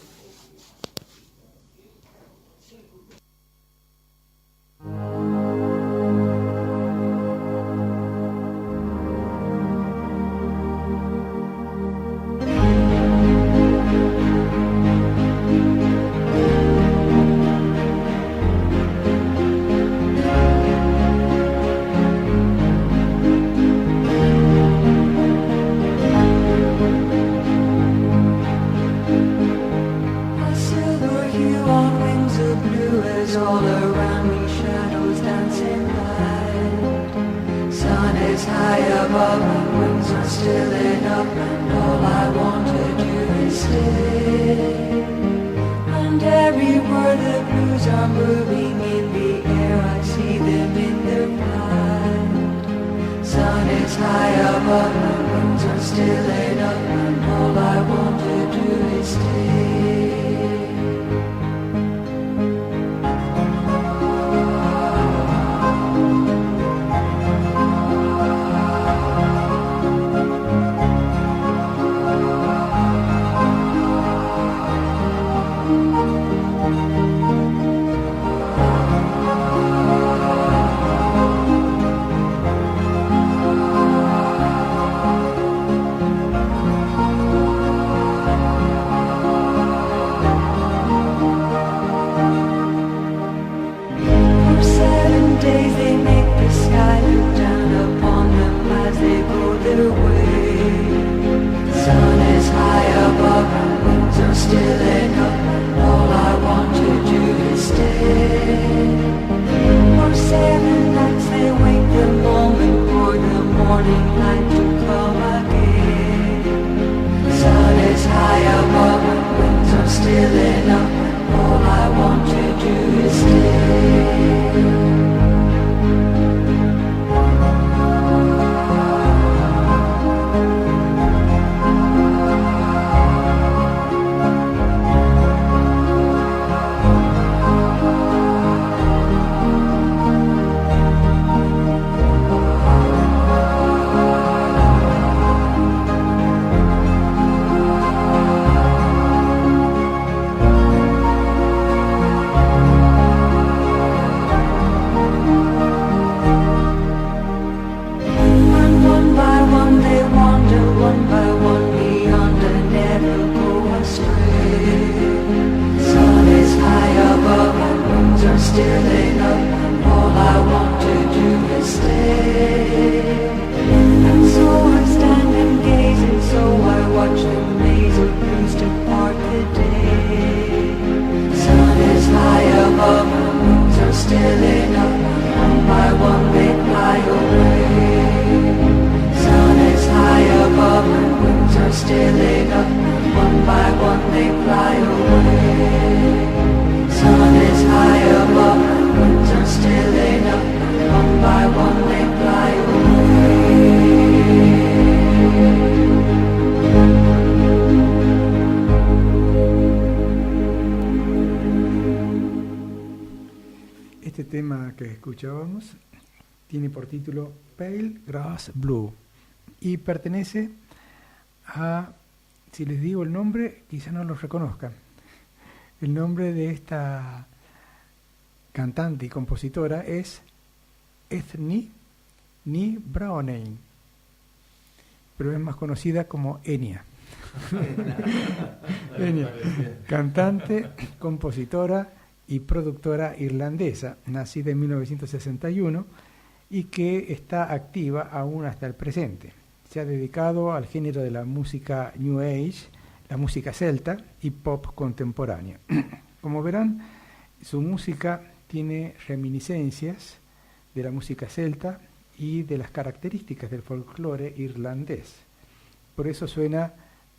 my wings are still enough, and all I want to do is stay. And everywhere the blues are moving in the air, I see them in their flight. Sun is high above, my wings are still enough, and all I want to do is stay. Este tema que escuchábamos tiene por título Pale Grass Blue y pertenece a, si les digo el nombre, quizá no lo reconozcan. El nombre de esta cantante y compositora es Ethne Browning, pero es más conocida como Enya. Enya, cantante, compositora y productora irlandesa, nacida en 1961 y que está activa aún hasta el presente. Se ha dedicado al género de la música New Age, la música celta y pop contemporánea. Como verán, su música tiene reminiscencias de la música celta y de las características del folclore irlandés. Por eso suena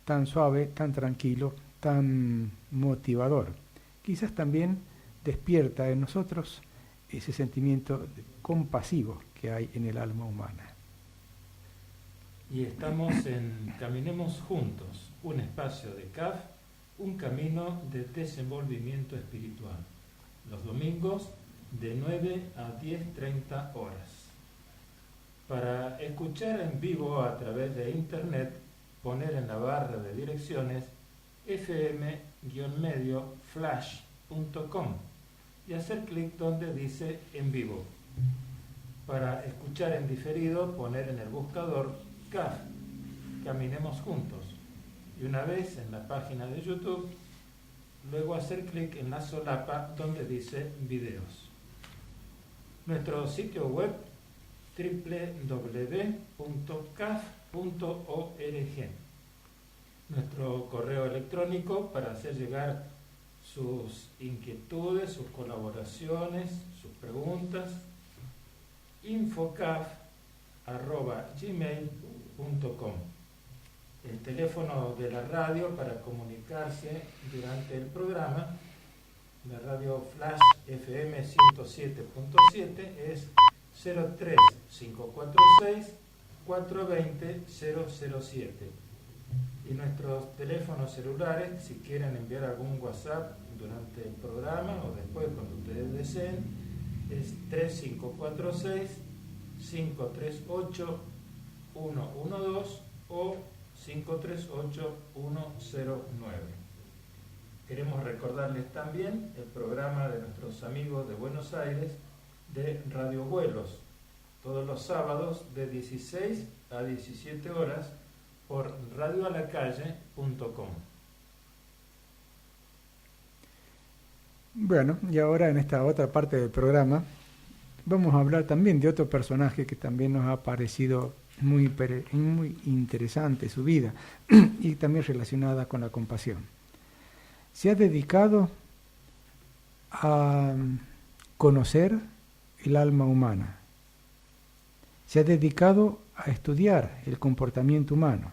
tan suave, tan tranquilo, tan motivador. Quizás también despierta en nosotros ese sentimiento compasivo que hay en el alma humana. Y estamos en Caminemos Juntos, un espacio de CAF, un camino de desenvolvimiento espiritual. Los domingos de 9 a 10:30 horas. Para escuchar en vivo a través de internet, poner en la barra de direcciones fm-flash.com y hacer clic donde dice en vivo. Para escuchar en diferido, poner en el buscador CAF, Caminemos Juntos, y una vez en la página de YouTube, luego hacer clic en la solapa donde dice videos. Nuestro sitio web www.caf.org. Nuestro correo electrónico para hacer llegar sus inquietudes, sus colaboraciones, sus preguntas, infocaf radio@gmail.com. El teléfono de la radio para comunicarse durante el programa, la radio Flash FM 107.7, es 03 546 420 007. Y nuestros teléfonos celulares, si quieren enviar algún WhatsApp durante el programa o después cuando ustedes deseen, es 3546 538 112 o 538 109. Queremos recordarles también el programa de nuestros amigos de Buenos Aires de Radio Vuelos, todos los sábados de 16 a 17 horas por radioalacalle.com. Bueno, y ahora en esta otra parte del programa vamos a hablar también de otro personaje que también nos ha parecido muy interesante su vida y también relacionada con la compasión. Se ha dedicado a conocer el alma humana. Se ha dedicado a estudiar el comportamiento humano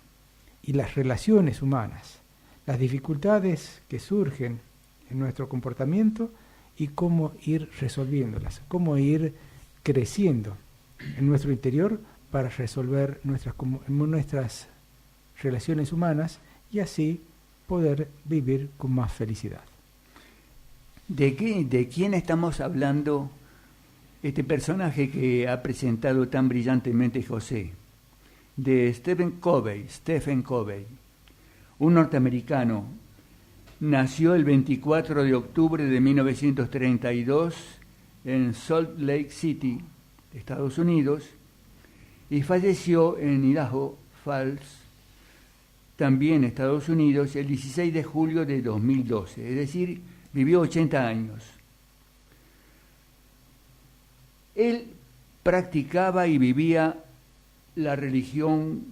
y las relaciones humanas, las dificultades que surgen en nuestro comportamiento y cómo ir resolviéndolas, cómo ir creciendo en nuestro interior para resolver nuestras relaciones humanas y así poder vivir con más felicidad. ¿De quién estamos hablando? Este personaje que ha presentado tan brillantemente José, de Stephen Covey, un norteamericano. Nació el 24 de octubre de 1932 en Salt Lake City, Estados Unidos, y falleció en Idaho Falls, también Estados Unidos, el 16 de julio de 2012, es decir, vivió 80 años. Él practicaba y vivía la religión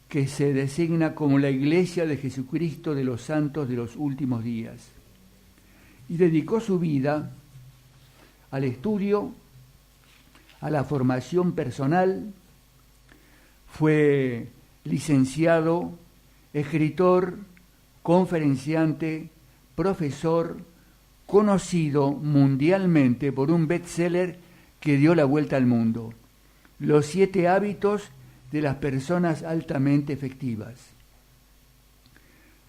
que se designa como la Iglesia de Jesucristo de los Santos de los Últimos Días, y dedicó su vida al estudio, a la formación personal. Fue licenciado, escritor, conferenciante, profesor, conocido mundialmente por un bestseller que dio la vuelta al mundo: Los 7 hábitos de las personas altamente efectivas.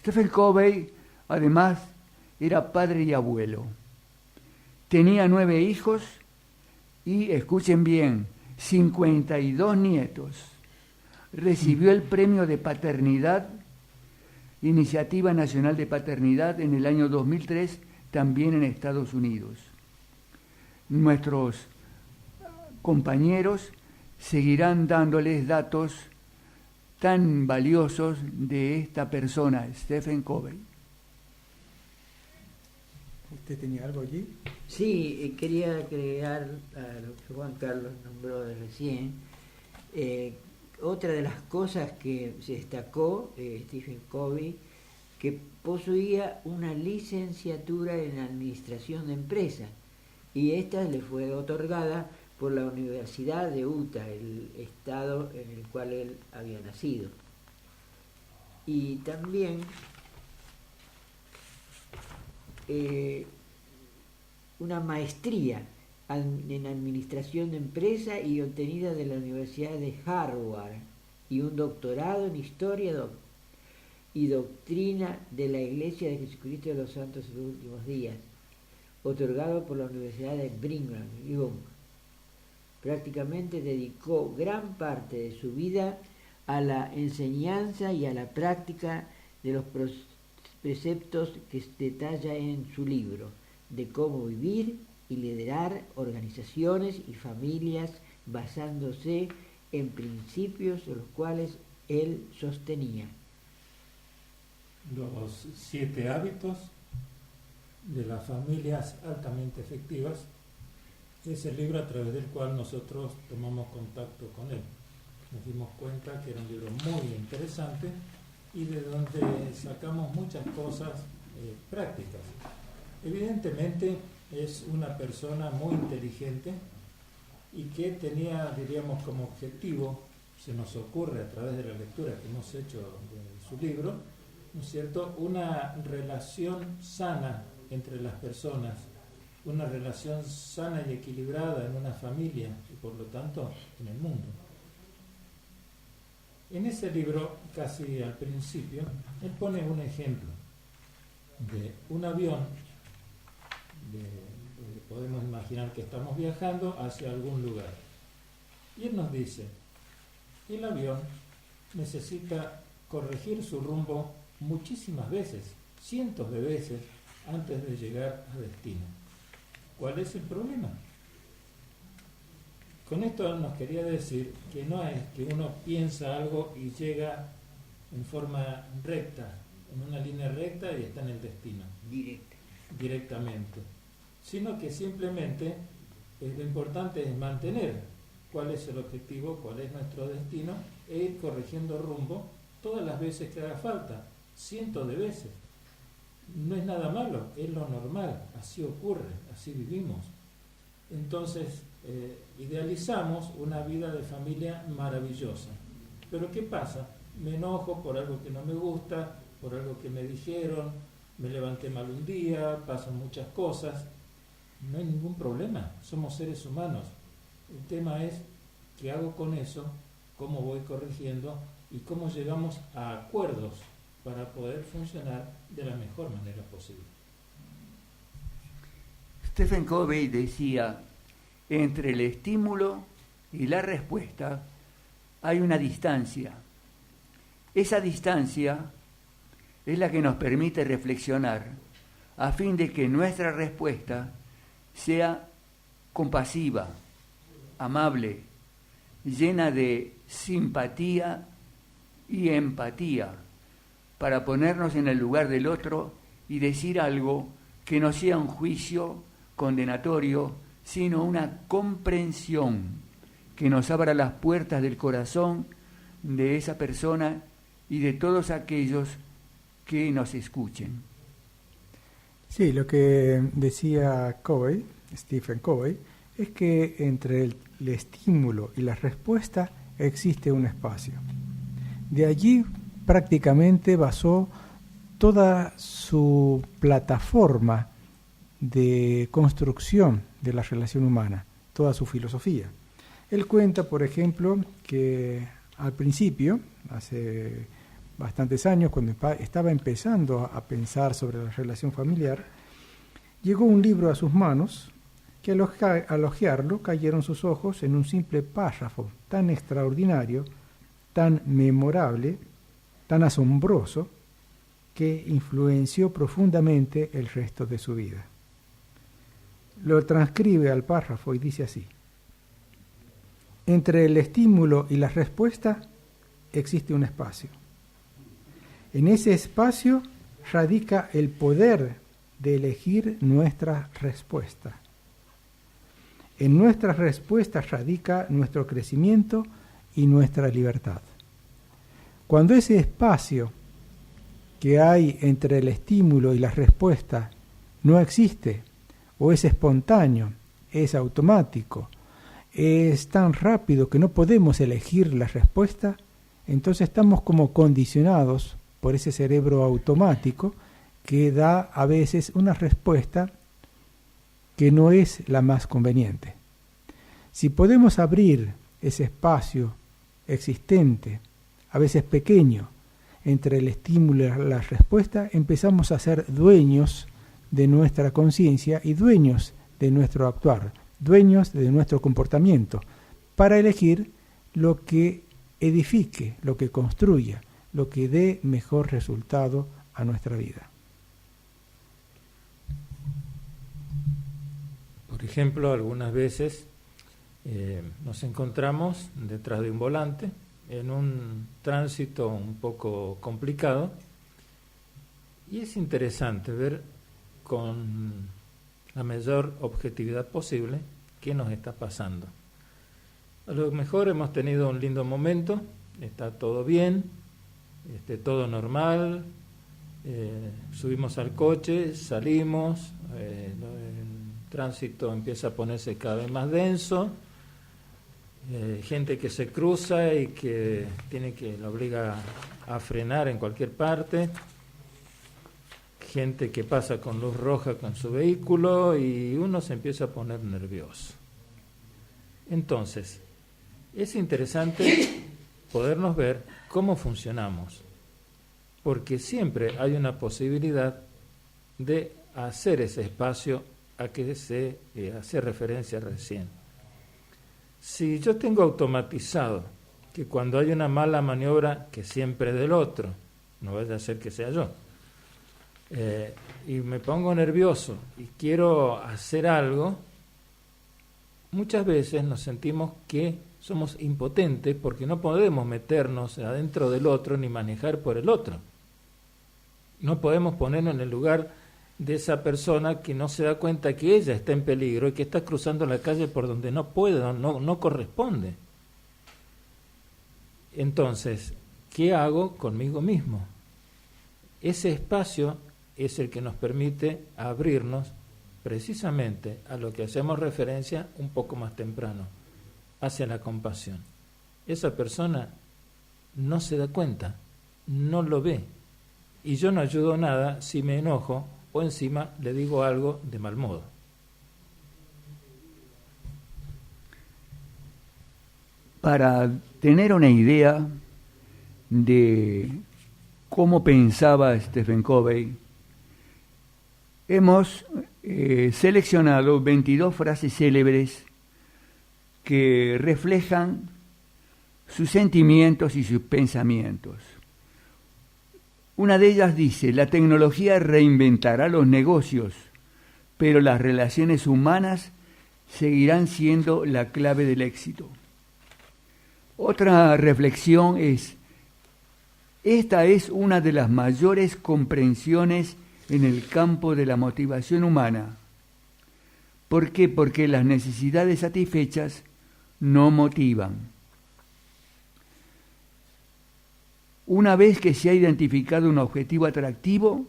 Stephen Covey, además, era padre y abuelo. Tenía 9 hijos y, escuchen bien, 52 nietos. Recibió el premio de paternidad, Iniciativa Nacional de Paternidad, en el año 2003, también en Estados Unidos. Nuestros compañeros seguirán dándoles datos tan valiosos de esta persona, Stephen Covey. ¿Usted tenía algo allí? Sí, quería agregar a lo que Juan Carlos nombró de recién. Otra de las cosas que se destacó Stephen Covey, que poseía una licenciatura en Administración de Empresas, y esta le fue otorgada por la Universidad de Utah, el estado en el cual él había nacido. Y también una maestría en Administración de Empresa y obtenida de la Universidad de Harvard, y un doctorado en Historia y Doctrina de la Iglesia de Jesucristo de los Santos de los Últimos Días, otorgado por la Universidad de Brigham Young. Prácticamente dedicó gran parte de su vida a la enseñanza y a la práctica de los preceptos que detalla en su libro, de cómo vivir y liderar organizaciones y familias basándose en principios de los cuales él sostenía. Los 7 hábitos de las familias altamente efectivas es el libro a través del cual nosotros tomamos contacto con él. Nos dimos cuenta que era un libro muy interesante y de donde sacamos muchas cosas prácticas. Evidentemente es una persona muy inteligente, y que tenía, diríamos, como objetivo, se nos ocurre a través de la lectura que hemos hecho de su libro, ¿no es cierto?, una relación sana entre las personas, una relación sana y equilibrada en una familia y por lo tanto en el mundo. En ese libro, casi al principio, él pone un ejemplo de un avión, podemos imaginar que estamos viajando hacia algún lugar. Y él nos dice, el avión necesita corregir su rumbo muchísimas veces, cientos de veces, antes de llegar a destino. ¿Cuál es el problema? Con esto nos quería decir que no es que uno piensa algo y llega en forma recta, en una línea recta y está en el destino. Directamente. Sino que simplemente lo importante es mantener cuál es el objetivo, cuál es nuestro destino e ir corrigiendo rumbo todas las veces que haga falta, cientos de veces. No es nada malo, es lo normal, así ocurre, así vivimos. Entonces, idealizamos una vida de familia maravillosa. Pero ¿qué pasa? Me enojo por algo que no me gusta, por algo que me dijeron, me levanté mal un día, pasan muchas cosas. No hay ningún problema, somos seres humanos. El tema es qué hago con eso, cómo voy corrigiendo y cómo llegamos a acuerdos para poder funcionar de la mejor manera posible. Stephen Covey decía, entre el estímulo y la respuesta hay una distancia. Esa distancia es la que nos permite reflexionar a fin de que nuestra respuesta sea compasiva, amable, llena de simpatía y empatía, para ponernos en el lugar del otro y decir algo que no sea un juicio condenatorio, sino una comprensión que nos abra las puertas del corazón de esa persona y de todos aquellos que nos escuchen. Sí, lo que decía Covey, Stephen Covey, es que entre el estímulo y la respuesta existe un espacio. De allí prácticamente basó toda su plataforma de construcción de la relación humana, toda su filosofía. Él cuenta, por ejemplo, que al principio, hace bastantes años, cuando estaba empezando a pensar sobre la relación familiar, llegó un libro a sus manos que al hojearlo cayeron sus ojos en un simple párrafo tan extraordinario, tan memorable, tan asombroso, que influenció profundamente el resto de su vida. Lo transcribe al párrafo y dice así: entre el estímulo y la respuesta existe un espacio. En ese espacio radica el poder de elegir nuestra respuesta. En nuestra respuesta radica nuestro crecimiento y nuestra libertad. Cuando ese espacio que hay entre el estímulo y la respuesta no existe, o es espontáneo, es automático, es tan rápido que no podemos elegir la respuesta, entonces estamos como condicionados por ese cerebro automático que da a veces una respuesta que no es la más conveniente. Si podemos abrir ese espacio existente, a veces pequeño, entre el estímulo y la respuesta, empezamos a ser dueños de nuestra conciencia y dueños de nuestro actuar, dueños de nuestro comportamiento, para elegir lo que edifique, lo que construya, lo que dé mejor resultado a nuestra vida. Por ejemplo, algunas veces nos encontramos detrás de un volante en un tránsito un poco complicado y es interesante ver con la mayor objetividad posible qué nos está pasando. A lo mejor hemos tenido un lindo momento, está todo bien, todo normal, subimos al coche, salimos, el tránsito empieza a ponerse cada vez más denso, gente que se cruza y que lo obliga a frenar en cualquier parte, gente que pasa con luz roja con su vehículo y uno se empieza a poner nervioso. Entonces, es interesante podernos ver cómo funcionamos, porque siempre hay una posibilidad de hacer ese espacio a que se hace referencia recién. Si yo tengo automatizado que cuando hay una mala maniobra, que siempre es del otro, no vaya a ser que sea yo, y me pongo nervioso y quiero hacer algo, muchas veces nos sentimos que somos impotentes porque no podemos meternos adentro del otro ni manejar por el otro. No podemos ponernos en el lugar de esa persona que no se da cuenta que ella está en peligro y que está cruzando la calle por donde no puede, no corresponde. Entonces, ¿qué hago conmigo mismo? Ese espacio es el que nos permite abrirnos precisamente a lo que hacemos referencia un poco más temprano, hacia la compasión. Esa persona no se da cuenta, no lo ve, y yo no ayudo nada si me enojo o encima le digo algo de mal modo. Para tener una idea de cómo pensaba Stephen Covey, hemos seleccionado 22 frases célebres que reflejan sus sentimientos y sus pensamientos. Una de ellas dice: la tecnología reinventará los negocios, pero las relaciones humanas seguirán siendo la clave del éxito. Otra reflexión es: esta es una de las mayores comprensiones en el campo de la motivación humana. ¿Por qué? Porque las necesidades satisfechas no motivan. Una vez que se ha identificado un objetivo atractivo,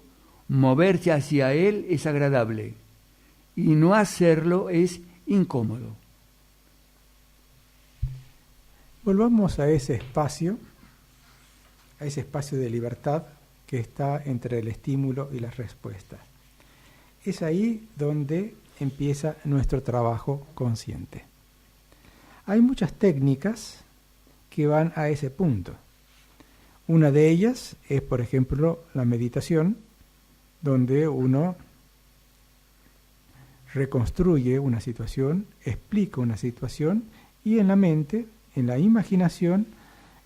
moverse hacia él es agradable y no hacerlo es incómodo. Volvamos a ese espacio de libertad que está entre el estímulo y la respuesta. Es ahí donde empieza nuestro trabajo consciente. Hay muchas técnicas que van a ese punto. Una de ellas es, por ejemplo, la meditación, donde uno reconstruye una situación, explica una situación y en la mente, en la imaginación,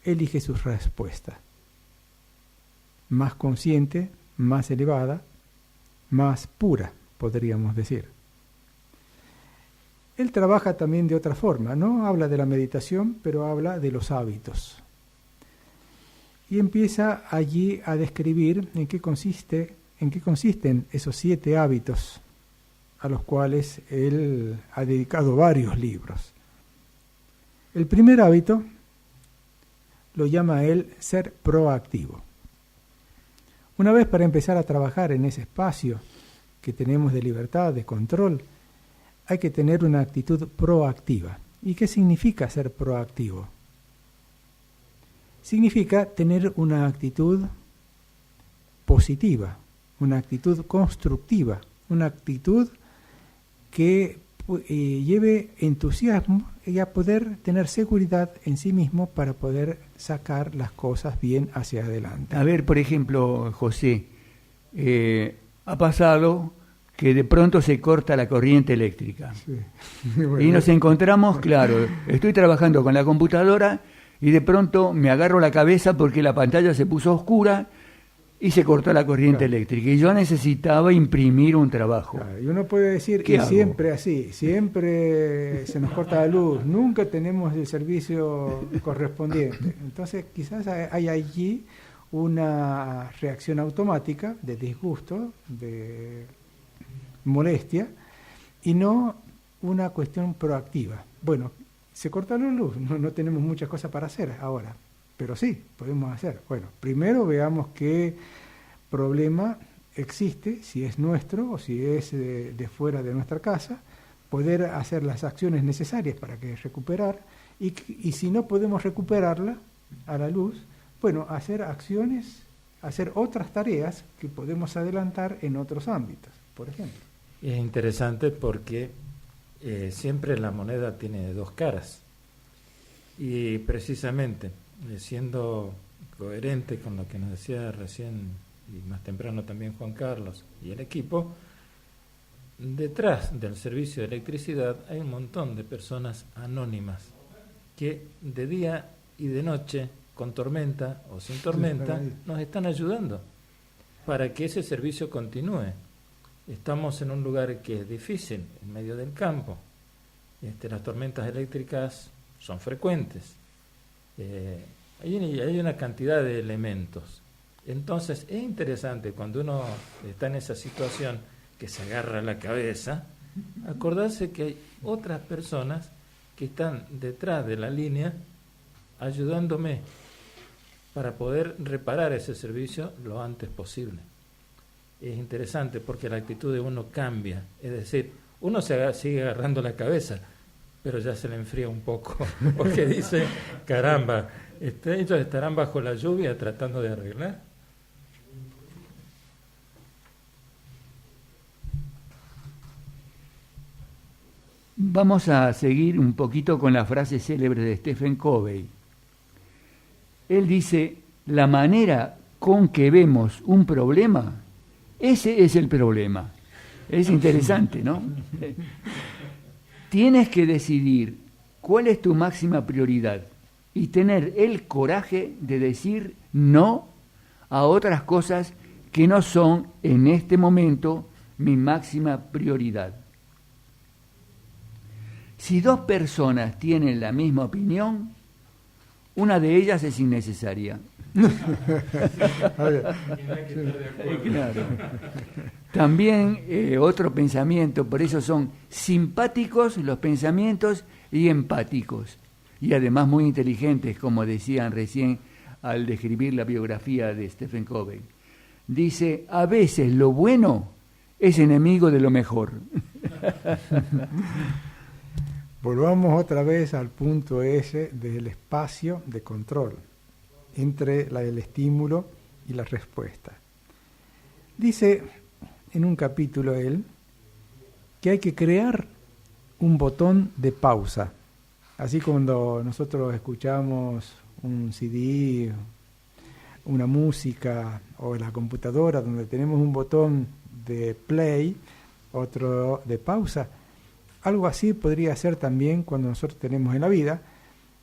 elige sus respuestas. Más consciente, más elevada, más pura, podríamos decir. Él trabaja también de otra forma, no habla de la meditación, pero habla de los hábitos. Y empieza allí a describir en qué consisten esos 7 hábitos a los cuales él ha dedicado varios libros. El primer hábito lo llama él ser proactivo. Una vez para empezar a trabajar en ese espacio que tenemos de libertad, de control, hay que tener una actitud proactiva. ¿Y qué significa ser proactivo? Significa tener una actitud positiva, una actitud constructiva, una actitud que lleve entusiasmo y a poder tener seguridad en sí mismo para poder sacar las cosas bien hacia adelante. A ver, por ejemplo, José, ha pasado que de pronto se corta la corriente eléctrica. Sí. Bueno, y nos encontramos, claro, estoy trabajando con la computadora y de pronto me agarro la cabeza porque la pantalla se puso oscura y se cortó la corriente eléctrica. Y yo necesitaba imprimir un trabajo. Claro, y uno puede decir ¿Qué que hago? siempre así, siempre se nos corta la luz, nunca tenemos el servicio correspondiente. Entonces quizás hay allí una reacción automática de disgusto, de molestia, y no una cuestión proactiva. Bueno, se corta la luz, no tenemos muchas cosas para hacer ahora, pero sí, podemos hacer. Bueno, primero veamos qué problema existe, si es nuestro o si es de fuera de nuestra casa, poder hacer las acciones necesarias para que recuperar Y si no podemos recuperarla a la luz, bueno, hacer acciones, hacer otras tareas que podemos adelantar en otros ámbitos, por ejemplo. Es interesante porque siempre la moneda tiene dos caras. Y precisamente, siendo coherente con lo que nos decía recién y más temprano también Juan Carlos y el equipo, detrás del servicio de electricidad hay un montón de personas anónimas que de día y de noche, con tormenta o sin tormenta, nos están ayudando para que ese servicio continúe. Estamos en un lugar que es difícil, en medio del campo. Las tormentas eléctricas son frecuentes. Hay una cantidad de elementos. Entonces es interesante cuando uno está en esa situación que se agarra la cabeza, acordarse que hay otras personas que están detrás de la línea ayudándome para poder reparar ese servicio lo antes posible. Es interesante porque la actitud de uno cambia, es decir, uno sigue agarrando la cabeza, pero ya se le enfría un poco, porque dice, caramba, ellos estarán bajo la lluvia tratando de arreglar. Vamos a seguir un poquito con la frase célebre de Stephen Covey. Él dice, la manera con que vemos un problema, ese es el problema. Es interesante, ¿no? Tienes que decidir cuál es tu máxima prioridad y tener el coraje de decir no a otras cosas que no son en este momento mi máxima prioridad. Si dos personas tienen la misma opinión, una de ellas es innecesaria. Claro. También otro pensamiento, por eso son simpáticos los pensamientos y empáticos, y además muy inteligentes, como decían recién al describir la biografía de Stephen Covey. Dice, a veces lo bueno es enemigo de lo mejor. Volvamos otra vez al punto ese del espacio de control entre el estímulo y la respuesta. Dice en un capítulo él que hay que crear un botón de pausa. Así cuando nosotros escuchamos un CD, una música o la computadora donde tenemos un botón de play, otro de pausa. Algo así podría ser también cuando nosotros tenemos en la vida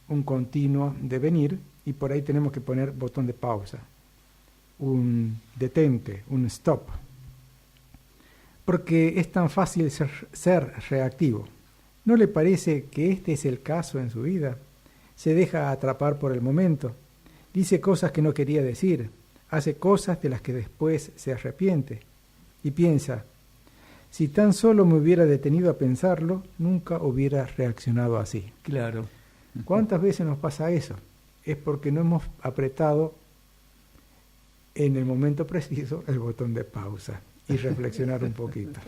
un continuo devenir y por ahí tenemos que poner botón de pausa, un detente, un stop. Porque es tan fácil ser reactivo. ¿No le parece que este es el caso en su vida? Se deja atrapar por el momento, dice cosas que no quería decir, hace cosas de las que después se arrepiente y piensa, si tan solo me hubiera detenido a pensarlo, nunca hubiera reaccionado así. Claro. ¿Cuántas veces nos pasa eso? Es porque no hemos apretado en el momento preciso el botón de pausa y reflexionar un poquito.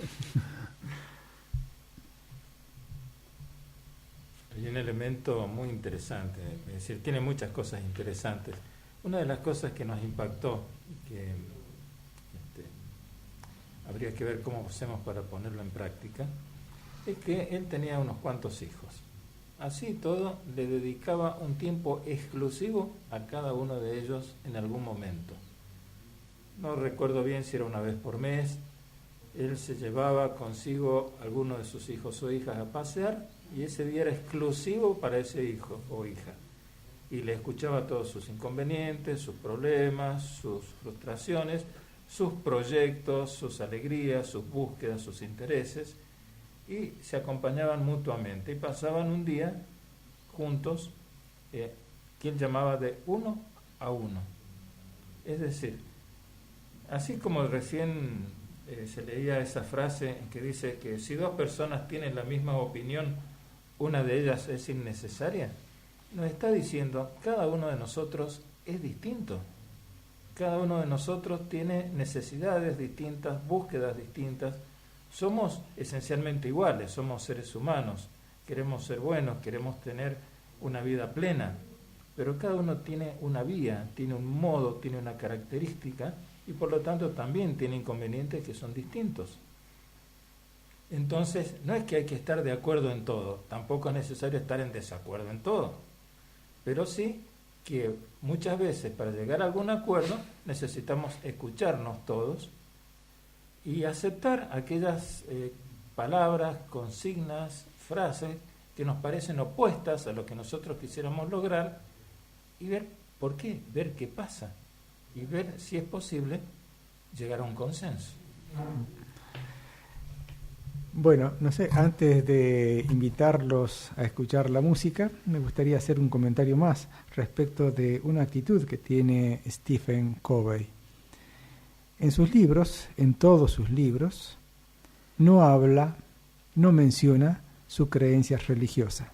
Hay un elemento muy interesante, es decir, tiene muchas cosas interesantes. Una de las cosas que nos impactó, que habría que ver cómo hacemos para ponerlo en práctica, es que él tenía unos cuantos hijos. Así todo, le dedicaba un tiempo exclusivo a cada uno de ellos en algún momento. No recuerdo bien si era una vez por mes. Él se llevaba consigo a alguno de sus hijos o hijas a pasear y ese día era exclusivo para ese hijo o hija. Y le escuchaba todos sus inconvenientes, sus problemas, sus frustraciones, sus proyectos, sus alegrías, sus búsquedas, sus intereses, y se acompañaban mutuamente y pasaban un día juntos que él llamaba de uno a uno. Es decir, así como recién se leía esa frase que dice que si dos personas tienen la misma opinión, una de ellas es innecesaria, nos está diciendo cada uno de nosotros es distinto. Cada uno de nosotros tiene necesidades distintas, búsquedas distintas. Somos esencialmente iguales, somos seres humanos. Queremos ser buenos, queremos tener una vida plena, pero cada uno tiene una vía, tiene un modo, tiene una característica, y por lo tanto también tiene inconvenientes que son distintos. Entonces, no es que hay que estar de acuerdo en todo, tampoco es necesario estar en desacuerdo en todo, pero sí que muchas veces para llegar a algún acuerdo necesitamos escucharnos todos y aceptar aquellas palabras, consignas, frases que nos parecen opuestas a lo que nosotros quisiéramos lograr y ver por qué, ver qué pasa y ver si es posible llegar a un consenso. Bueno, no sé, antes de invitarlos a escuchar la música, me gustaría hacer un comentario más respecto de una actitud que tiene Stephen Covey. En sus libros, en todos sus libros, no menciona su creencia religiosa.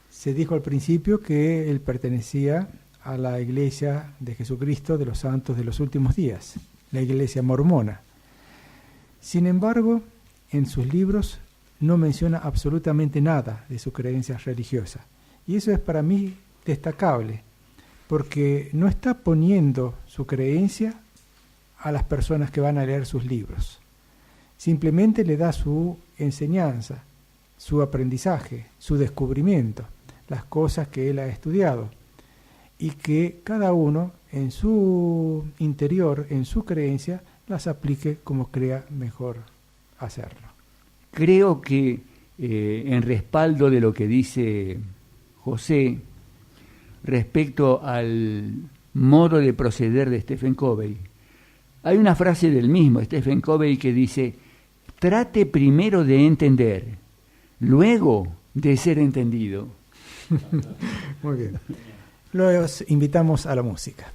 Se dijo al principio que él pertenecía a la Iglesia de Jesucristo de los Santos de los Últimos Días, la Iglesia mormona. Sin embargo, en sus libros no menciona absolutamente nada de su creencia religiosa. Y eso es para mí destacable, porque no está poniendo su creencia a las personas que van a leer sus libros. Simplemente le da su enseñanza, su aprendizaje, su descubrimiento, las cosas que él ha estudiado, y que cada uno en su interior, en su creencia, las aplique como crea mejor hacerlo. Creo que en respaldo de lo que dice José respecto al modo de proceder de Stephen Covey, hay una frase del mismo Stephen Covey que dice: trate primero de entender, luego de ser entendido. Muy bien. Los invitamos a la música.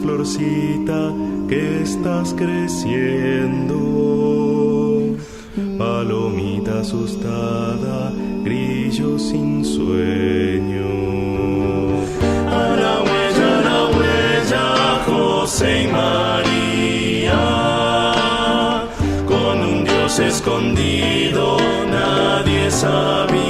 Florcita que estás creciendo, palomita asustada, grillo sin sueño. A la huella, José y María, con un Dios escondido nadie sabía.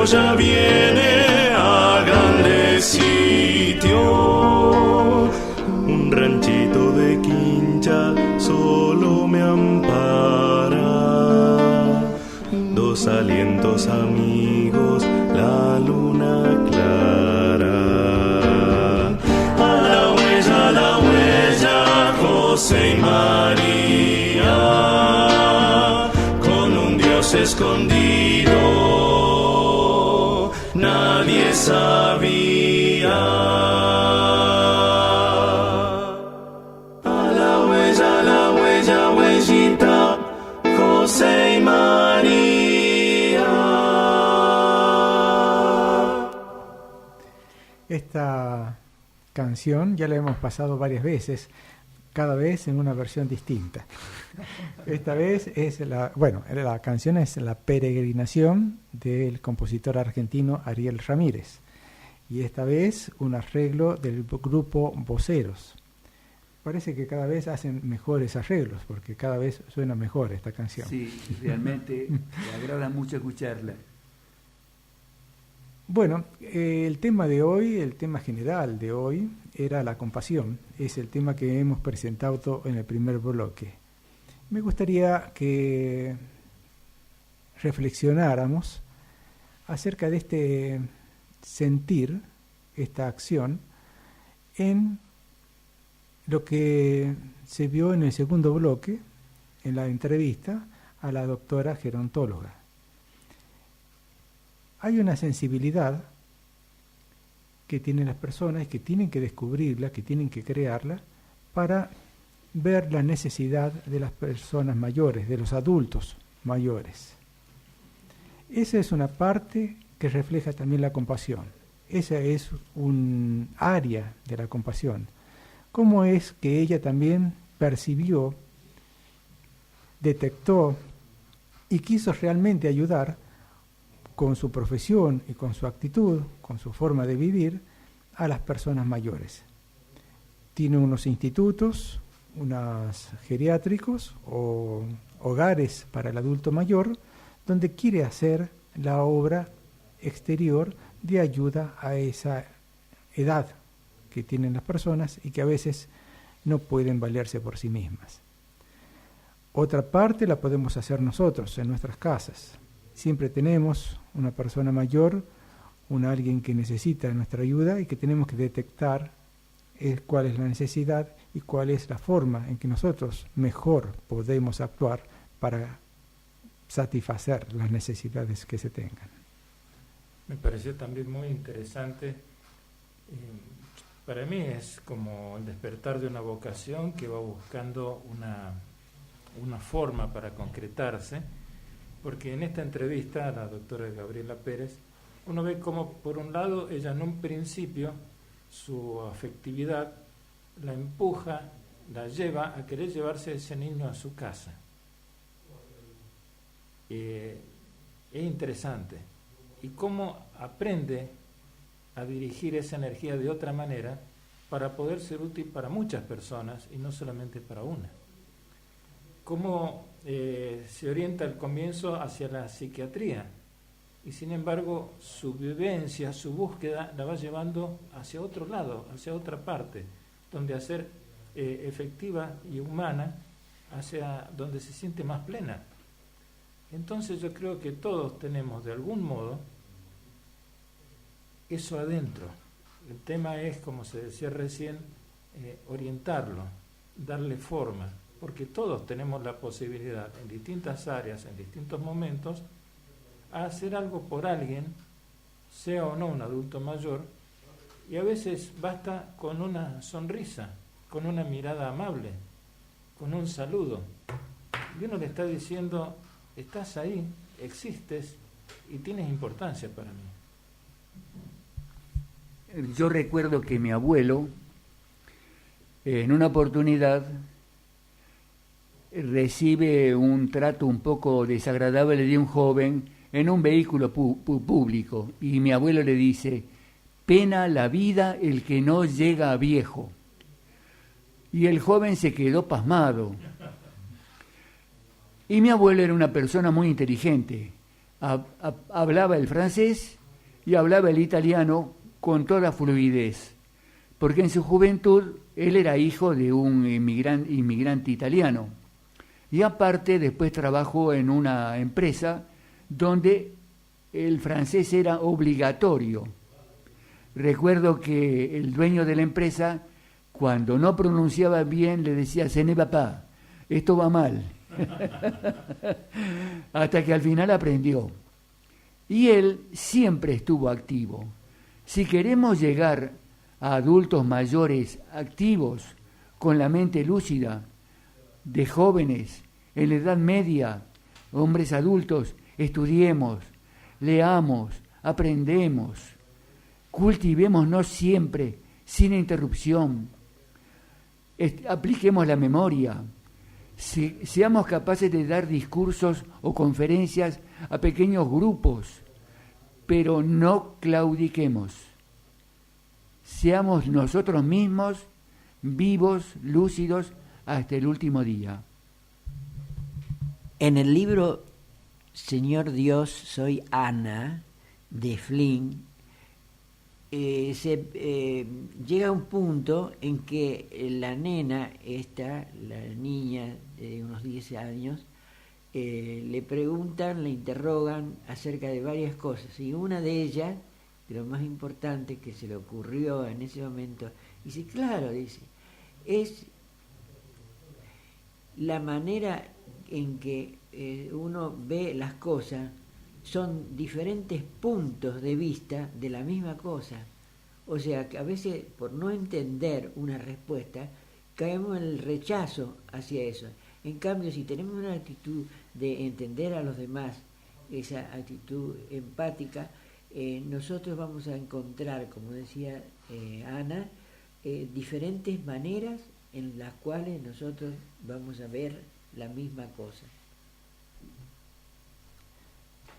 Ya viene a grande sitio, un ranchito de quincha solo me ampara, dos alientos los amigos, la luna clara. A la huella, José y María, con un Dios escondido, nadie sabía. A la huella, huellita, José y María. Esta canción ya la hemos pasado varias veces, cada vez en una versión distinta. Esta vez es la canción es La Peregrinación del compositor argentino Ariel Ramírez, y esta vez un arreglo del grupo Voceros. Parece que cada vez hacen mejores arreglos, porque cada vez suena mejor esta canción. Sí, realmente me agrada mucho escucharla. Bueno, el tema de hoy, el tema general de hoy, era la compasión. Es el tema que hemos presentado en el primer bloque. Me gustaría que reflexionáramos acerca de este sentir, esta acción, en lo que se vio en el segundo bloque, en la entrevista a la doctora gerontóloga. Hay una sensibilidad que tienen las personas, que tienen que descubrirla, que tienen que crearla, para ver la necesidad de las personas mayores, de los adultos mayores. Esa es una parte que refleja también la compasión. Esa es un área de la compasión. ¿Cómo es que ella también percibió, detectó y quiso realmente ayudar con su profesión y con su actitud, con su forma de vivir, a las personas mayores? Tiene unos institutos, unos geriátricos o hogares para el adulto mayor, donde quiere hacer la obra exterior de ayuda a esa edad que tienen las personas y que a veces no pueden valerse por sí mismas. Otra parte la podemos hacer nosotros en nuestras casas. Siempre tenemos una persona mayor, alguien que necesita nuestra ayuda y que tenemos que detectar cuál es la necesidad y cuál es la forma en que nosotros mejor podemos actuar para satisfacer las necesidades que se tengan. Me pareció también muy interesante. Para mí es como el despertar de una vocación que va buscando una forma para concretarse, porque en esta entrevista a la doctora Gabriela Pérez, uno ve como por un lado ella en un principio su afectividad la empuja, la lleva a querer llevarse a ese niño a su casa. Es interesante. Y cómo aprende a dirigir esa energía de otra manera para poder ser útil para muchas personas y no solamente para una. Cómo se orienta al comienzo hacia la psiquiatría y sin embargo su vivencia, su búsqueda la va llevando hacia otro lado, hacia otra parte, donde hacer efectiva y humana, hacia donde se siente más plena. Entonces yo creo que todos tenemos de algún modo eso adentro. El tema es, como se decía recién, orientarlo, darle forma, porque todos tenemos la posibilidad en distintas áreas, en distintos momentos, a hacer algo por alguien, sea o no un adulto mayor, y a veces basta con una sonrisa, con una mirada amable, con un saludo. Y uno le está diciendo, estás ahí, existes y tienes importancia para mí. Yo recuerdo que mi abuelo, en una oportunidad, recibe un trato un poco desagradable de un joven en un vehículo público, y mi abuelo le dice, pena la vida el que no llega a viejo. Y el joven se quedó pasmado. Y mi abuelo era una persona muy inteligente, hablaba el francés y hablaba el italiano con toda fluidez, porque en su juventud él era hijo de un inmigrante italiano, y aparte después trabajó en una empresa donde el francés era obligatorio. Recuerdo que el dueño de la empresa, cuando no pronunciaba bien, le decía, ce ne va pas, esto va mal. Hasta que al final aprendió. Y él siempre estuvo activo. Si queremos llegar a adultos mayores activos, con la mente lúcida, de jóvenes, en la edad media, hombres adultos, estudiemos, leamos, aprendemos, cultivémonos siempre, sin interrupción, apliquemos la memoria, seamos capaces de dar discursos o conferencias a pequeños grupos, pero no claudiquemos. Seamos nosotros mismos vivos, lúcidos, hasta el último día. En el libro Señor Dios, soy Ana, de Flynn, llega un punto en que la nena, la niña de unos 10 años, le preguntan, le interrogan acerca de varias cosas, y una de ellas, de lo más importante que se le ocurrió en ese momento, dice, claro, dice, es la manera en que uno ve las cosas, son diferentes puntos de vista de la misma cosa. O sea, que a veces por no entender una respuesta, caemos en el rechazo hacia eso. En cambio, si tenemos una actitud de entender a los demás, esa actitud empática, nosotros vamos a encontrar, como decía Ana, diferentes maneras en las cuales nosotros vamos a ver la misma cosa.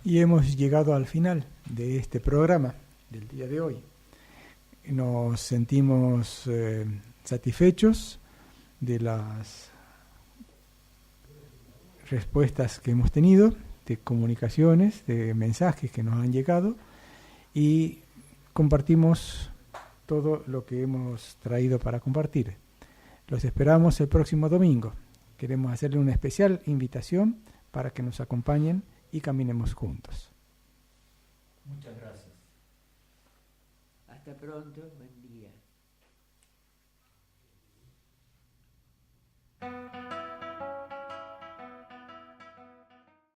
Y hemos llegado al final de este programa del día de hoy. Nos sentimos satisfechos de las respuestas que hemos tenido, de comunicaciones, de mensajes que nos han llegado, y compartimos todo lo que hemos traído para compartir. Los esperamos el próximo domingo. Queremos hacerle una especial invitación para que nos acompañen y caminemos juntos. Muchas gracias. Hasta pronto, buen día.